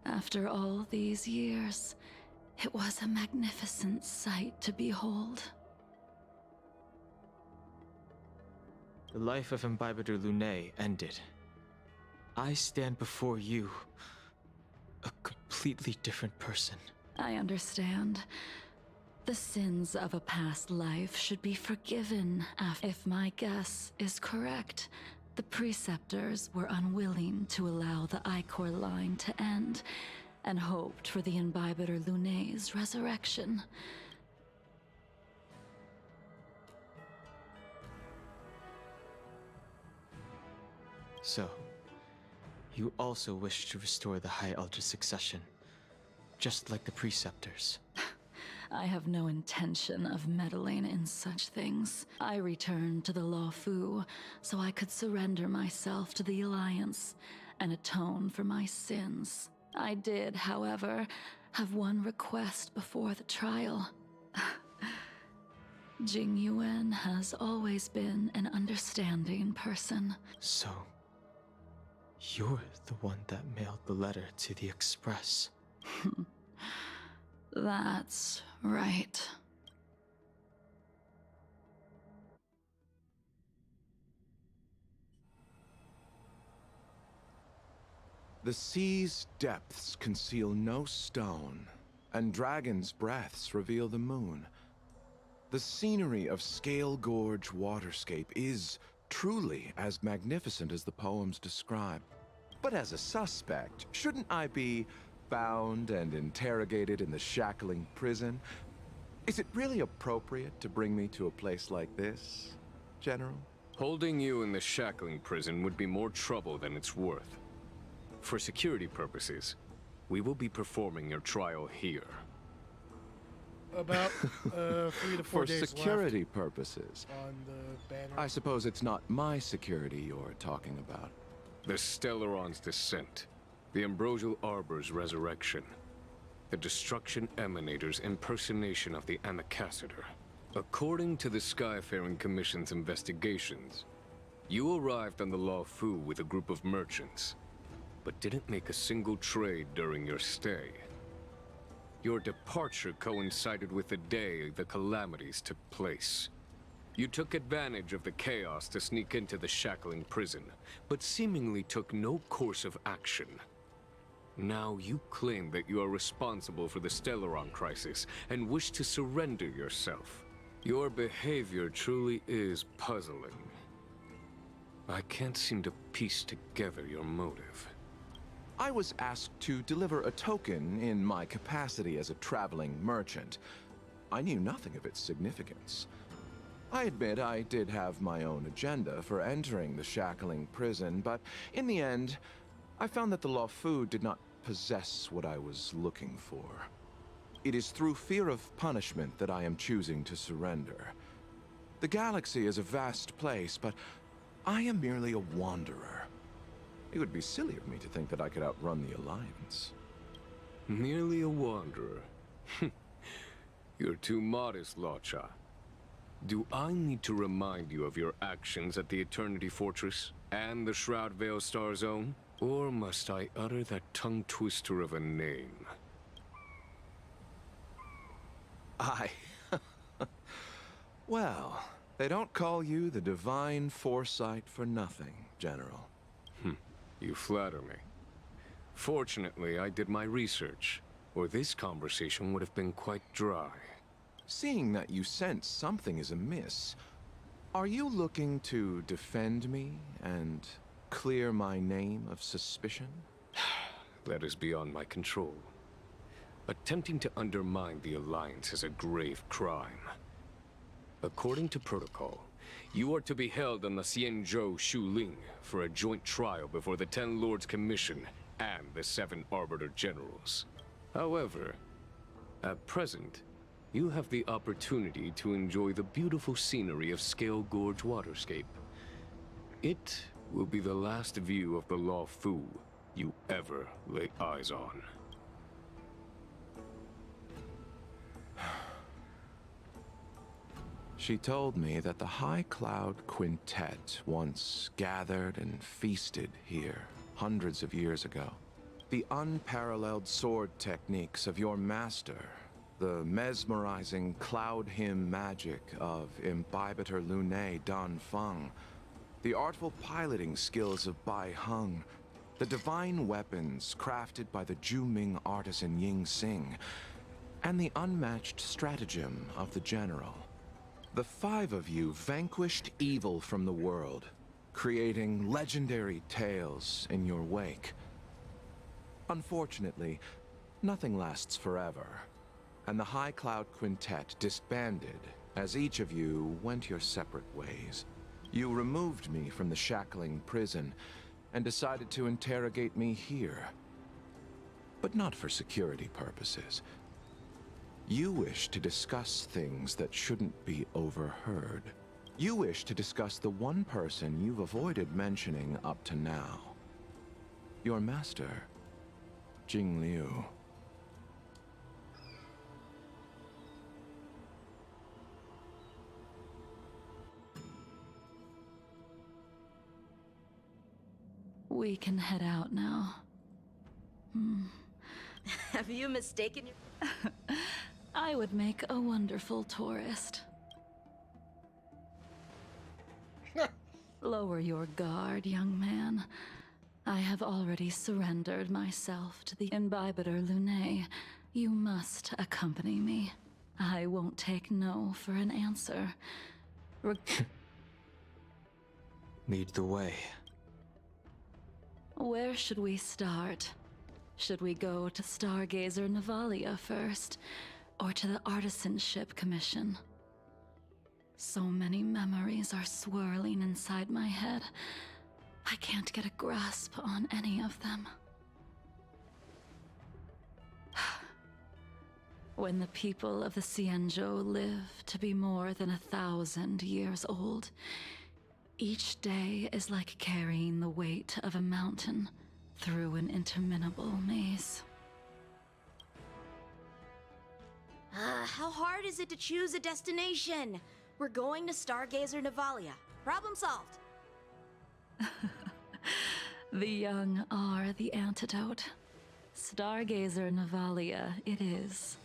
After all these years, it was a magnificent sight to behold. The life of Imbibitor Lune ended. I stand before you, a completely different person. I understand. The sins of a past life should be forgiven if my guess is correct. The Preceptors were unwilling to allow the Ichor line to end, and hoped for the Imbibitor Lune's resurrection. So, you also wish to restore the High Elder succession, just like the Preceptors. I have no intention of meddling in such things. I returned to the Luofu so I could surrender myself to the Alliance and atone for my sins. I did, however, have one request before the trial. Jing Yuan has always been an understanding person. So, you're the one that mailed the letter to the Express. That's right. The sea's depths conceal no stone, and dragons' breaths reveal the moon. The scenery of Scale Gorge Waterscape is truly as magnificent as the poems describe. But as a suspect, shouldn't I be bound and interrogated in the shackling prison? Is it really appropriate to bring me to a place like this, General? Holding you in the shackling prison would be more trouble than it's worth. For security purposes, we will be performing your trial here. About 3 to 4 For days security left purposes. on the banner. I suppose it's not my security you're talking about. The Stellaron's descent, the Ambrosial Arbor's resurrection, the Destruction Emanator's impersonation of the Amicassator. According to the Skyfaring Commission's investigations, you arrived on the Lafu with a group of merchants, but didn't make a single trade during your stay. Your departure coincided with the day the calamities took place. You took advantage of the chaos to sneak into the shackling prison, but seemingly took no course of action. Now you claim that you are responsible for the Stellaron crisis and wish to surrender yourself. Your behavior truly is puzzling. I can't seem to piece together your motive. I was asked to deliver a token in my capacity as a traveling merchant. I knew nothing of its significance. I admit I did have my own agenda for entering the shackling prison, but in the end, I found that the Lafu did not possess what I was looking for. It is through fear of punishment that I am choosing to surrender. The galaxy is a vast place, but I am merely a wanderer. It would be silly of me to think that I could outrun the Alliance. Merely a wanderer? You're too modest, Locha. Do I need to remind you of your actions at the Eternity Fortress and the Shroud Veil Star Zone? Or must I utter that tongue-twister of a name? Well, they don't call you the Divine Foresight for nothing, General. You flatter me. Fortunately, I did my research, or this conversation would have been quite dry. Seeing that you sense something is amiss, are you looking to defend me and clear my name of suspicion? That is beyond my control. Attempting to undermine the Alliance is a grave crime. According to protocol, you are to be held on the Xianzhou Shuling for a joint trial before the 10 Lords Commission and the 7 Arbiter Generals. However, at present, you have the opportunity to enjoy the beautiful scenery of Scale Gorge Waterscape. It will be the last view of the Lafu you ever lay eyes on. She told me that the High Cloud Quintet once gathered and feasted here hundreds of years ago. The unparalleled sword techniques of your master, the mesmerizing cloud hymn magic of Imbibitor Lunae Dan Feng, the artful piloting skills of Bai Heng, the divine weapons crafted by the Juming artisan Ying Xing, and the unmatched stratagem of the General. The 5 of you vanquished evil from the world, creating legendary tales in your wake. Unfortunately, nothing lasts forever, and the High Cloud Quintet disbanded as each of you went your separate ways. You removed me from the shackling prison and decided to interrogate me here. But not for security purposes. You wish to discuss things that shouldn't be overheard. You wish to discuss the one person you've avoided mentioning up to now. Your master, Jing Liu. We can head out now. Have you mistaken your... I would make a wonderful tourist. Lower your guard, young man. I have already surrendered myself to the imbibitor Lune. You must accompany me. I won't take no for an answer. Lead the way. Where should we start? Should we go to Stargazer Navalia first, or to the Artisanship Commission? So many memories are swirling inside my head. I can't get a grasp on any of them. When the people of the Xianzhou live to be more than 1,000 years old, each day is like carrying the weight of a mountain through an interminable maze. How hard is it to choose a destination? We're going to Stargazer Navalia. Problem solved. The young are the antidote. Stargazer Navalia it is.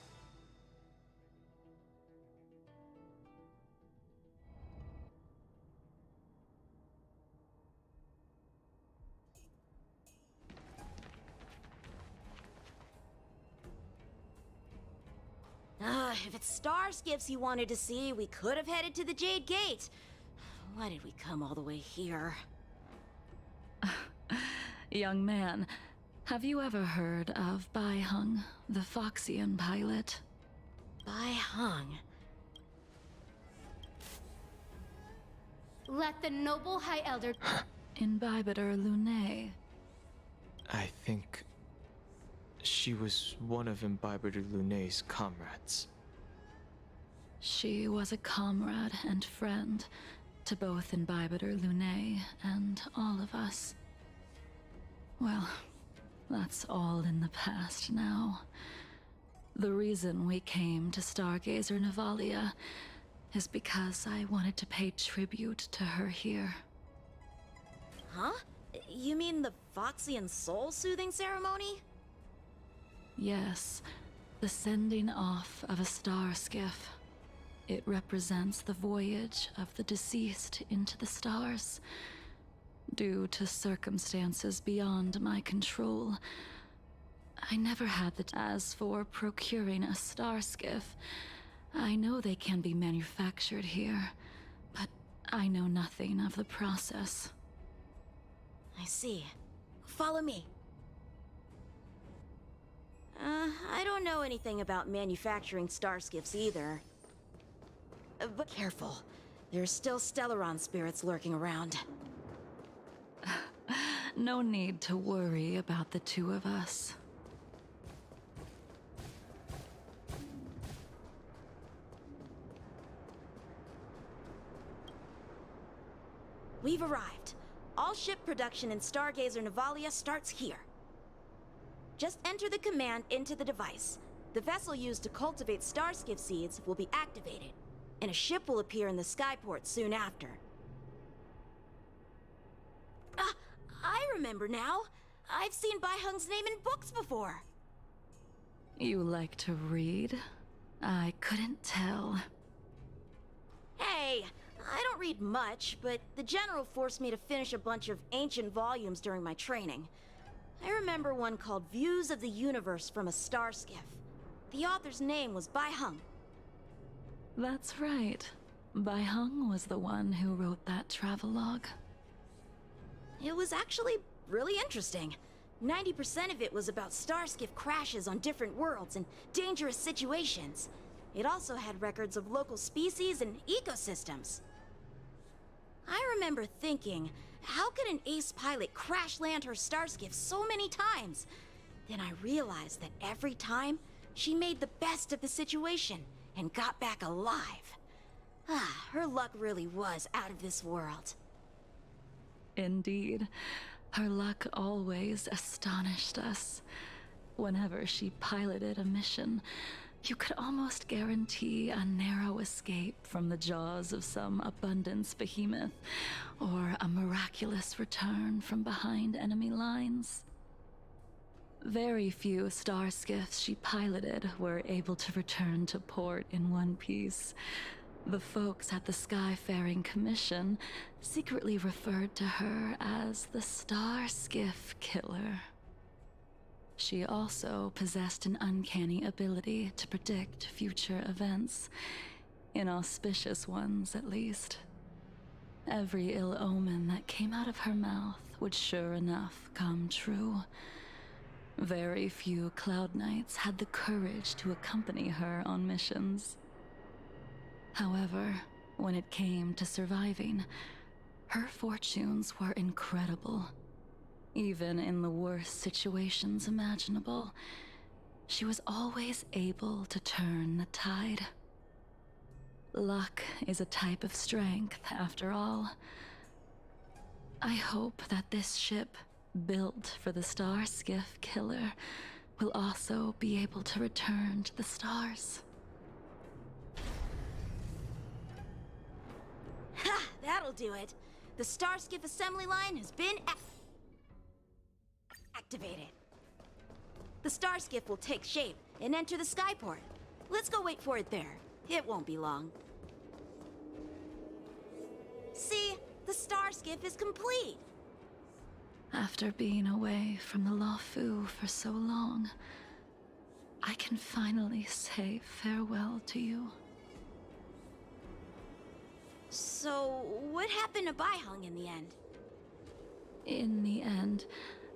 If it's star skiffs he wanted to see, we could have headed to the Jade Gate. Why did we come all the way here? Young man, have you ever heard of Bai Hung, the Foxian pilot? Bai Hung? Let the noble High Elder... Imbibitor Lune. I think... she was one of Imbibitor Lune's comrades. She was a comrade and friend to both Imbibitor Lune and all of us. Well, that's all in the past now. The reason we came to Stargazer Navalia is because I wanted to pay tribute to her here. Huh? You mean the Foxian soul-soothing ceremony? Yes, the sending off of a star skiff. It represents the voyage of the deceased into the stars. Due to circumstances beyond my control, I never had the... As for procuring a star skiff, I know they can be manufactured here, but I know nothing of the process. I see. Follow me. I don't know anything about manufacturing star skiffs either. But careful. There's still Stellaron spirits lurking around. No need to worry about the two of us. We've arrived. All ship production in Stargazer Navalia starts here. Just enter the command into the device. The vessel used to cultivate starskiff seeds will be activated, and a ship will appear in the skyport soon after. I remember now. I've seen Bai Hung's name in books before. You like to read? I couldn't tell. Hey, I don't read much, but the General forced me to finish a bunch of ancient volumes during my training. I remember one called Views of the Universe from a Star Skiff. The author's name was Bai Hung. That's right. Bai Hung was the one who wrote that travelogue. It was actually really interesting. 90% of it was about starskiff crashes on different worlds and dangerous situations. It also had records of local species and ecosystems. I remember thinking, how could an ace pilot crash land her starskiff so many times? Then I realized that every time, she made the best of the situation and got back alive. Her luck really was out of this world. Indeed. Her luck always astonished us. Whenever she piloted a mission, you could almost guarantee a narrow escape from the jaws of some abundance behemoth, or a miraculous return from behind enemy lines. Very few star skiffs she piloted were able to return to port in one piece. The folks at the Skyfaring Commission secretly referred to her as the Star Skiff Killer. She also possessed an uncanny ability to predict future events, inauspicious ones at least. Every ill omen that came out of her mouth would sure enough come true. Very few Cloud Knights had the courage to accompany her on missions. However, when it came to surviving, her fortunes were incredible. Even in the worst situations imaginable, she was always able to turn the tide. Luck is a type of strength, after all. I hope that this ship, built for the Star Skiff Killer, will also be able to return to the stars. Ha! That'll do it. The Starskiff assembly line has been activated. The Starskiff will take shape and enter the skyport. Let's go wait for it there. It won't be long. See? The Starskiff is complete! After being away from the Lafu for so long, I can finally say farewell to you. So, what happened to Baihung in the end? In the end,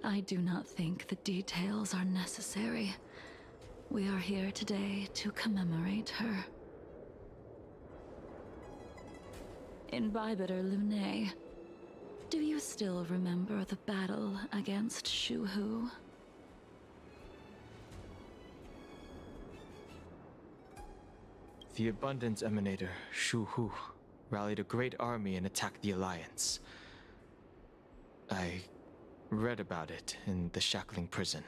I do not think the details are necessary. We are here today to commemorate her. Imbibitor Lune, do you still remember the battle against Shuhu? The Abundance Emanator, Shuhu, rallied a great army and attacked the Alliance. I read about it in the Shackling prison.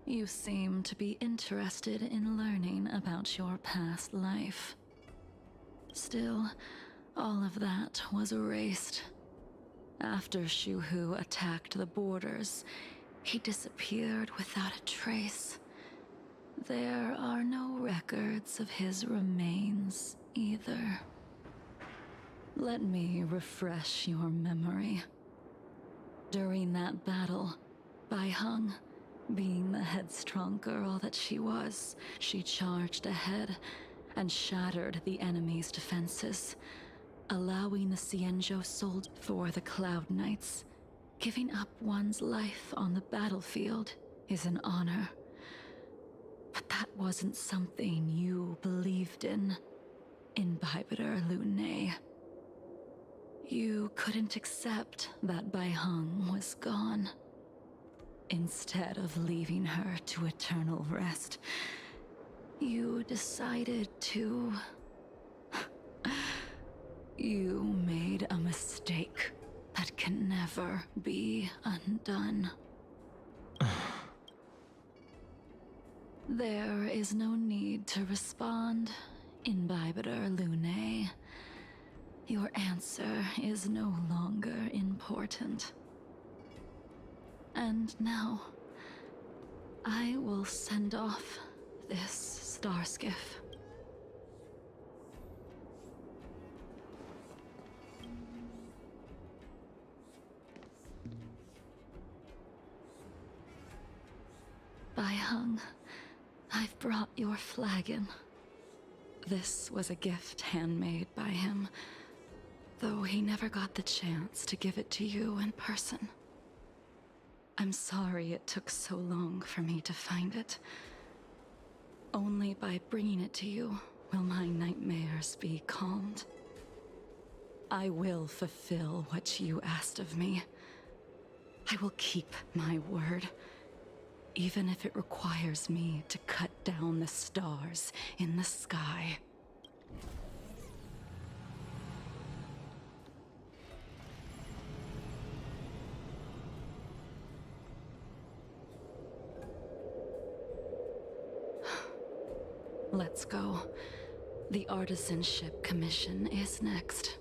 You seem to be interested in learning about your past life. Still, all of that was erased. After Shuhu attacked the borders, he disappeared without a trace. There are no records of his remains either. Let me refresh your memory. During that battle, Baihung, being the headstrong girl that she was, she charged ahead and shattered the enemy's defenses, allowing the Xianzhou sold for the Cloud Knights. Giving up one's life on the battlefield is an honor. But that wasn't something you believed in, Imbibitor Lune. You couldn't accept that Baihung was gone. Instead of leaving her to eternal rest, you decided to... You made a mistake that can never be undone. There is no need to respond, Imbibitor Lune. Your answer is no longer important. And now, I will send off this Starskiff. Baihung, I've brought your flagon. This was a gift handmade by him, though he never got the chance to give it to you in person. I'm sorry it took so long for me to find it. Only by bringing it to you will my nightmares be calmed. I will fulfill what you asked of me. I will keep my word, even if it requires me to cut down the stars in the sky. Let's go. The Artisanship Commission is next.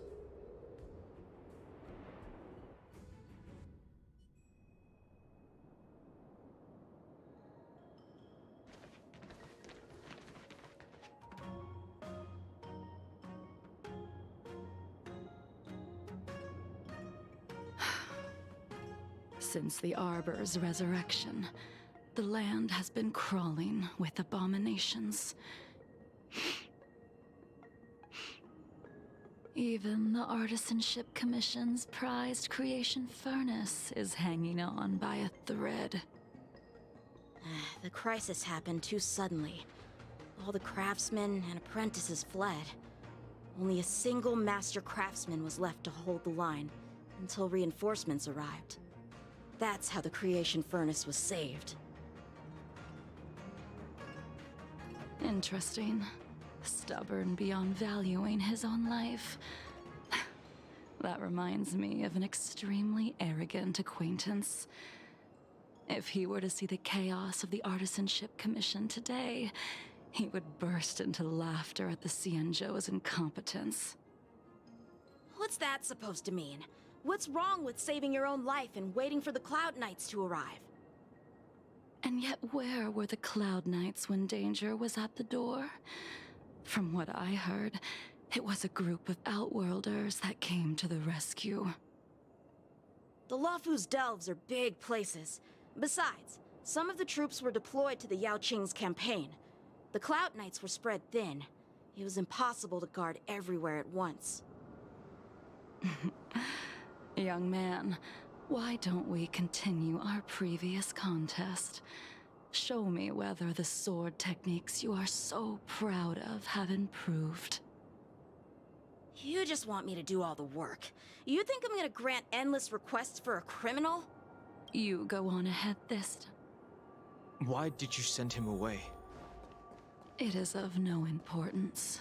Since the Arbor's resurrection, the land has been crawling with abominations. Even the Artisanship Commission's prized creation furnace is hanging on by a thread. The crisis happened too suddenly. All the craftsmen and apprentices fled. Only a single master craftsman was left to hold the line until reinforcements arrived. That's how the creation furnace was saved. Interesting. Stubborn beyond valuing his own life. That reminds me of an extremely arrogant acquaintance. If he were to see the chaos of the Artisanship Commission today, he would burst into laughter at the Xianzhou's incompetence. What's that supposed to mean? What's wrong with saving your own life and waiting for the Cloud Knights to arrive? And yet where were the Cloud Knights when danger was at the door? From what I heard, it was a group of Outworlders that came to the rescue. The Luofu's delves are big places. Besides, some of the troops were deployed to the Yao Qing's campaign. The Cloud Knights were spread thin. It was impossible to guard everywhere at once. Young man, why don't we continue our previous contest? Show me whether the sword techniques you are so proud of have improved. You just want me to do all the work. You think I'm gonna grant endless requests for a criminal? You go on ahead this time. Why did you send him away? It is of no importance.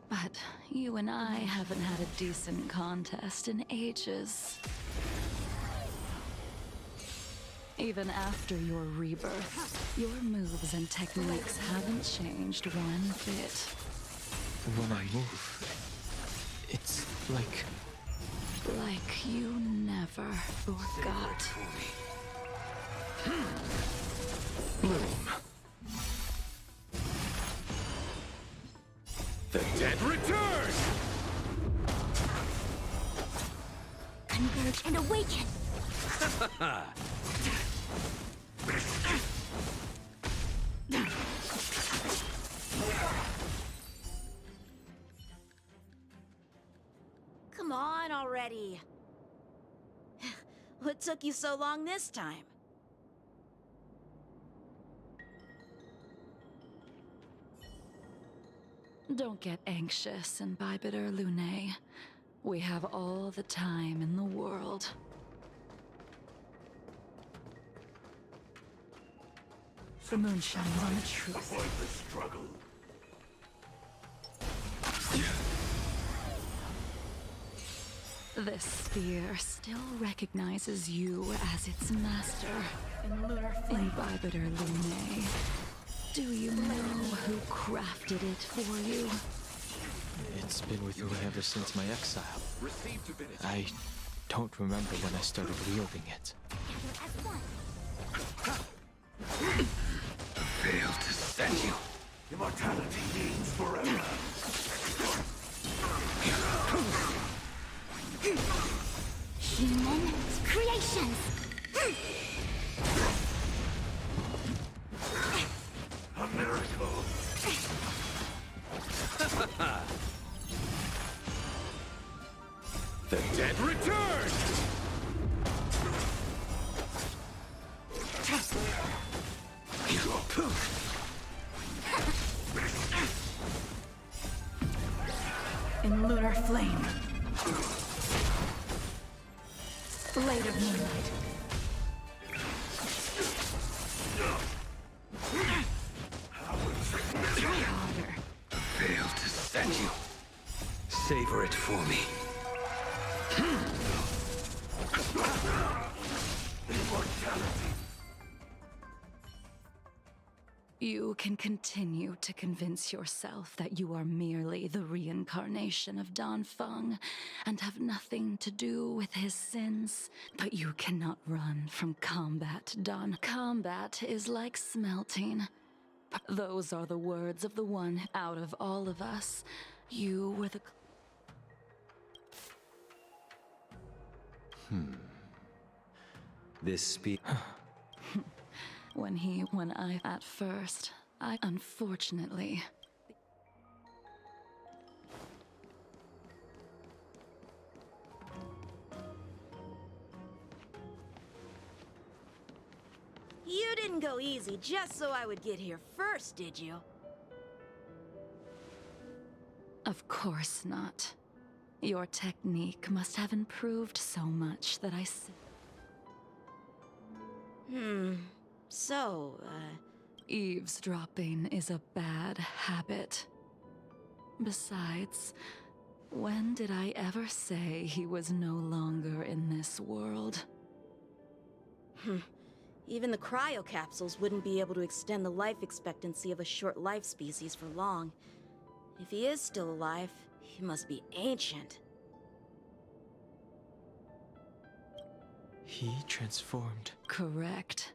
But you and I haven't had a decent contest in ages. Even after your rebirth, your moves and techniques haven't changed one bit. When I move, it's like you never forgot. Bloom. The dead return! Converge and awaken! Come on already! What took you so long this time? Don't get anxious, Imbibitor Lune. We have all the time in the world. The moon shines on the truth. Avoid the struggle. This spear still recognizes you as its master. Imbibitor Lune. Do you know who crafted it for you? It's been with me ever since my exile. I don't remember when I started wielding it. Failed to send you. Immortality means forever. Human creations! A miracle. The dead return! In lunar flame. Blade of moonlight. Try harder. Failed to send you. Savor it for me. Immortality. You can continue to convince yourself that you are merely the reincarnation of Dan Feng and have nothing to do with his sins. But you cannot run from combat, Dan. Combat is like smelting. Those are the words of the one out of all of us. You were the... This When I, at first, I unfortunately... You didn't go easy just so I would get here first, did you? Of course not. Your technique must have improved so much that eavesdropping is a bad habit. Besides, when did I ever say he was no longer in this world? Even the cryocapsules wouldn't be able to extend the life expectancy of a short life species for long. If he is still alive, he must be ancient. He transformed. Correct.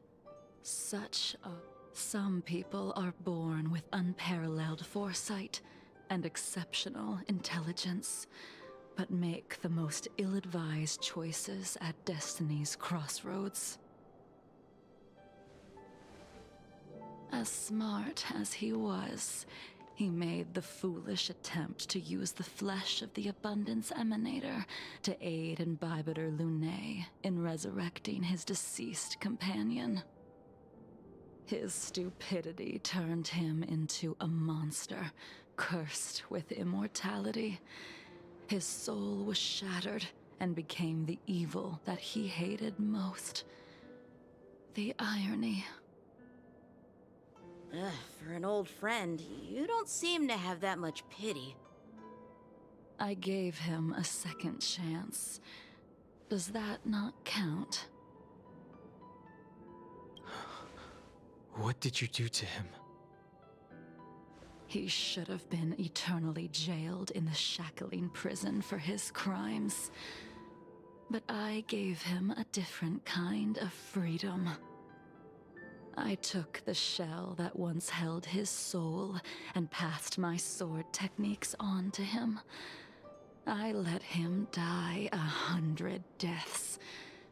Some people are born with unparalleled foresight and exceptional intelligence, but make the most ill-advised choices at destiny's crossroads. As smart as he was, he made the foolish attempt to use the flesh of the Abundance Emanator to aid Imbibitor Lune in resurrecting his deceased companion. His stupidity turned him into a monster, cursed with immortality. His soul was shattered and became the evil that he hated most. The irony. For an old friend, you don't seem to have that much pity. I gave him a second chance. Does that not count? What did you do to him? He should have been eternally jailed in the shackling prison for his crimes. But I gave him a different kind of freedom. I took the shell that once held his soul and passed my sword techniques on to him. I let him die 100 deaths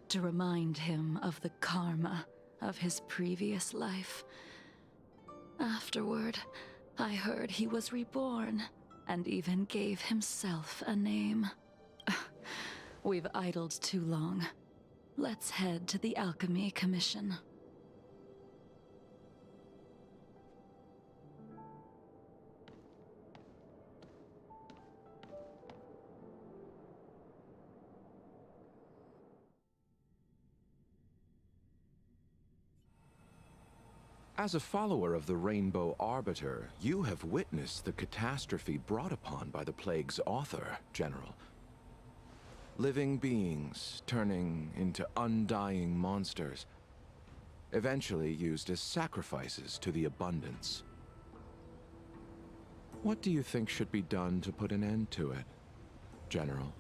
to remind him of the karma of his previous life. Afterward, I heard he was reborn and even gave himself a name. We've idled too long. Let's head to the Alchemy Commission. As a follower of the Rainbow Arbiter, you have witnessed the catastrophe brought upon by the plague's author, General. Living beings turning into undying monsters, eventually used as sacrifices to the Abundance. What do you think should be done to put an end to it, General?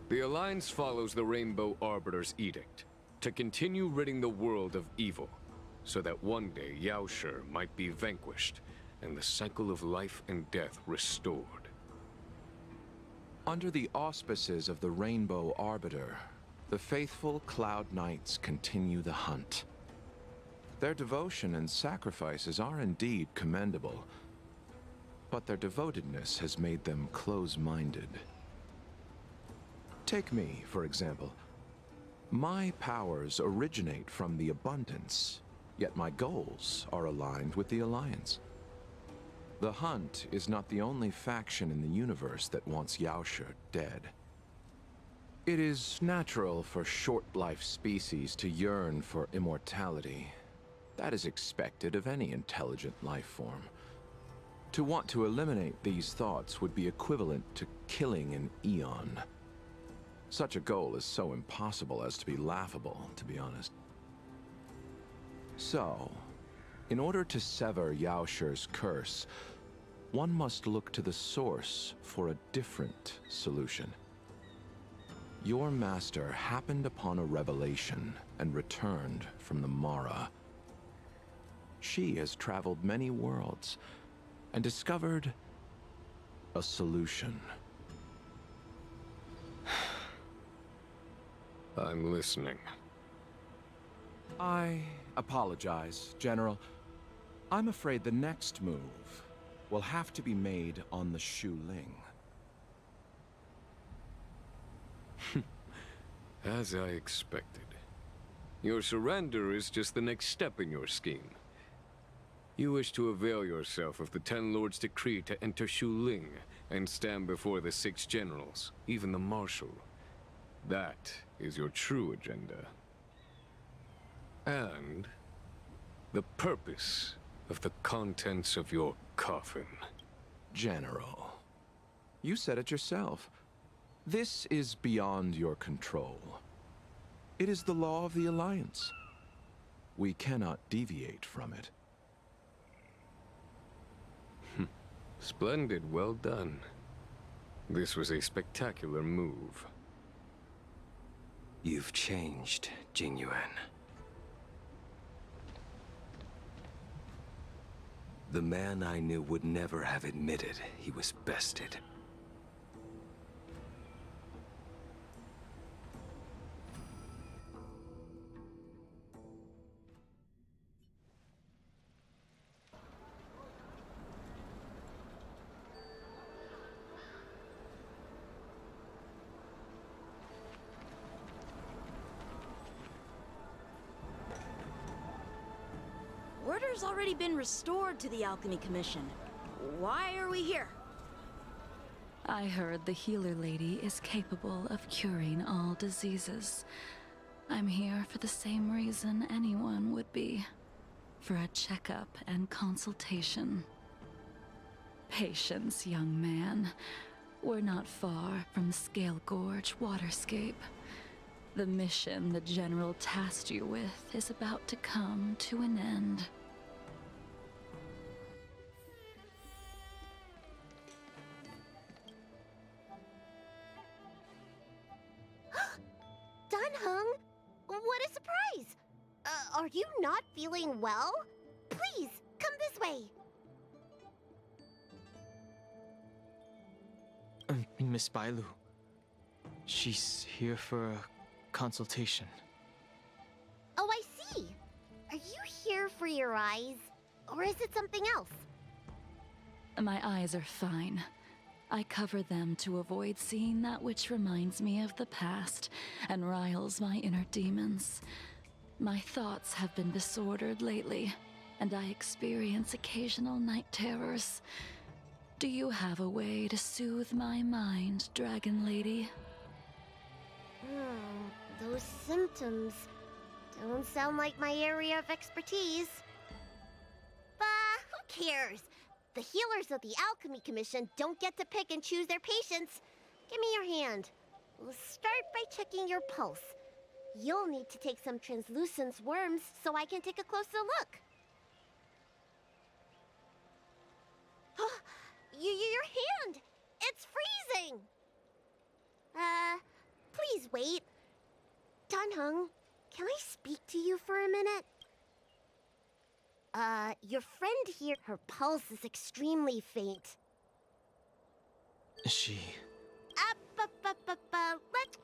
The Alliance follows the Rainbow Arbiter's edict to continue ridding the world of evil, so that one day Yaoshi might be vanquished and the cycle of life and death restored. Under the auspices of the Rainbow Arbiter, the faithful Cloud Knights continue the hunt. Their devotion and sacrifices are indeed commendable, but their devotedness has made them close-minded. Take me, for example. My powers originate from the Abundance, yet my goals are aligned with the Alliance. The Hunt is not the only faction in the universe that wants Yaoshi dead. It is natural for short-life species to yearn for immortality. That is expected of any intelligent life form. To want to eliminate these thoughts would be equivalent to killing an eon. Such a goal is so impossible as to be laughable, to be honest. So, In order to sever Yaosher's curse, one must look to the source for a different solution. Your master happened upon a revelation and returned from the Mara. She has traveled many worlds and discovered a solution. I'm listening. I apologize, General. I'm afraid the next move will have to be made on the Shu Ling. As I expected. Your surrender is just the next step in your scheme. You wish to avail yourself of the Ten Lords' decree to enter Shu Ling and stand before the 6 generals, even the Marshal. That is your true agenda. And the purpose of the contents of your coffin. General, you said it yourself. This is beyond your control. It is the law of the Alliance. We cannot deviate from it. Splendid, well done. This was a spectacular move. You've changed, Jingyuan. The man I knew would never have admitted he was bested. Order's already been restored to the Alchemy Commission. Why are we here? I heard the healer lady is capable of curing all diseases. I'm here for the same reason anyone would be. For a checkup and consultation. Patience, young man. We're not far from Scale Gorge waterscape. The mission the General tasked you with is about to come to an end. Dunhung? What a surprise! Are you not feeling well? Please, come this way. Miss Bailu. She's here for a consultation. Oh, I see. Are you here for your eyes? Or is it something else? My eyes are fine. I cover them to avoid seeing that which reminds me of the past and riles my inner demons. My thoughts have been disordered lately, and I experience occasional night terrors. Do you have a way to soothe my mind, Dragon Lady? Those symptoms don't sound like my area of expertise. But who cares? The healers of the Alchemy Commission don't get to pick and choose their patients. Give me your hand. We'll start by checking your pulse. You'll need to take some translucence worms so I can take a closer look. Your hand! It's freezing! Please wait. Dunhung, can I speak to you for a minute? Your friend here, her pulse is extremely faint. She... Let's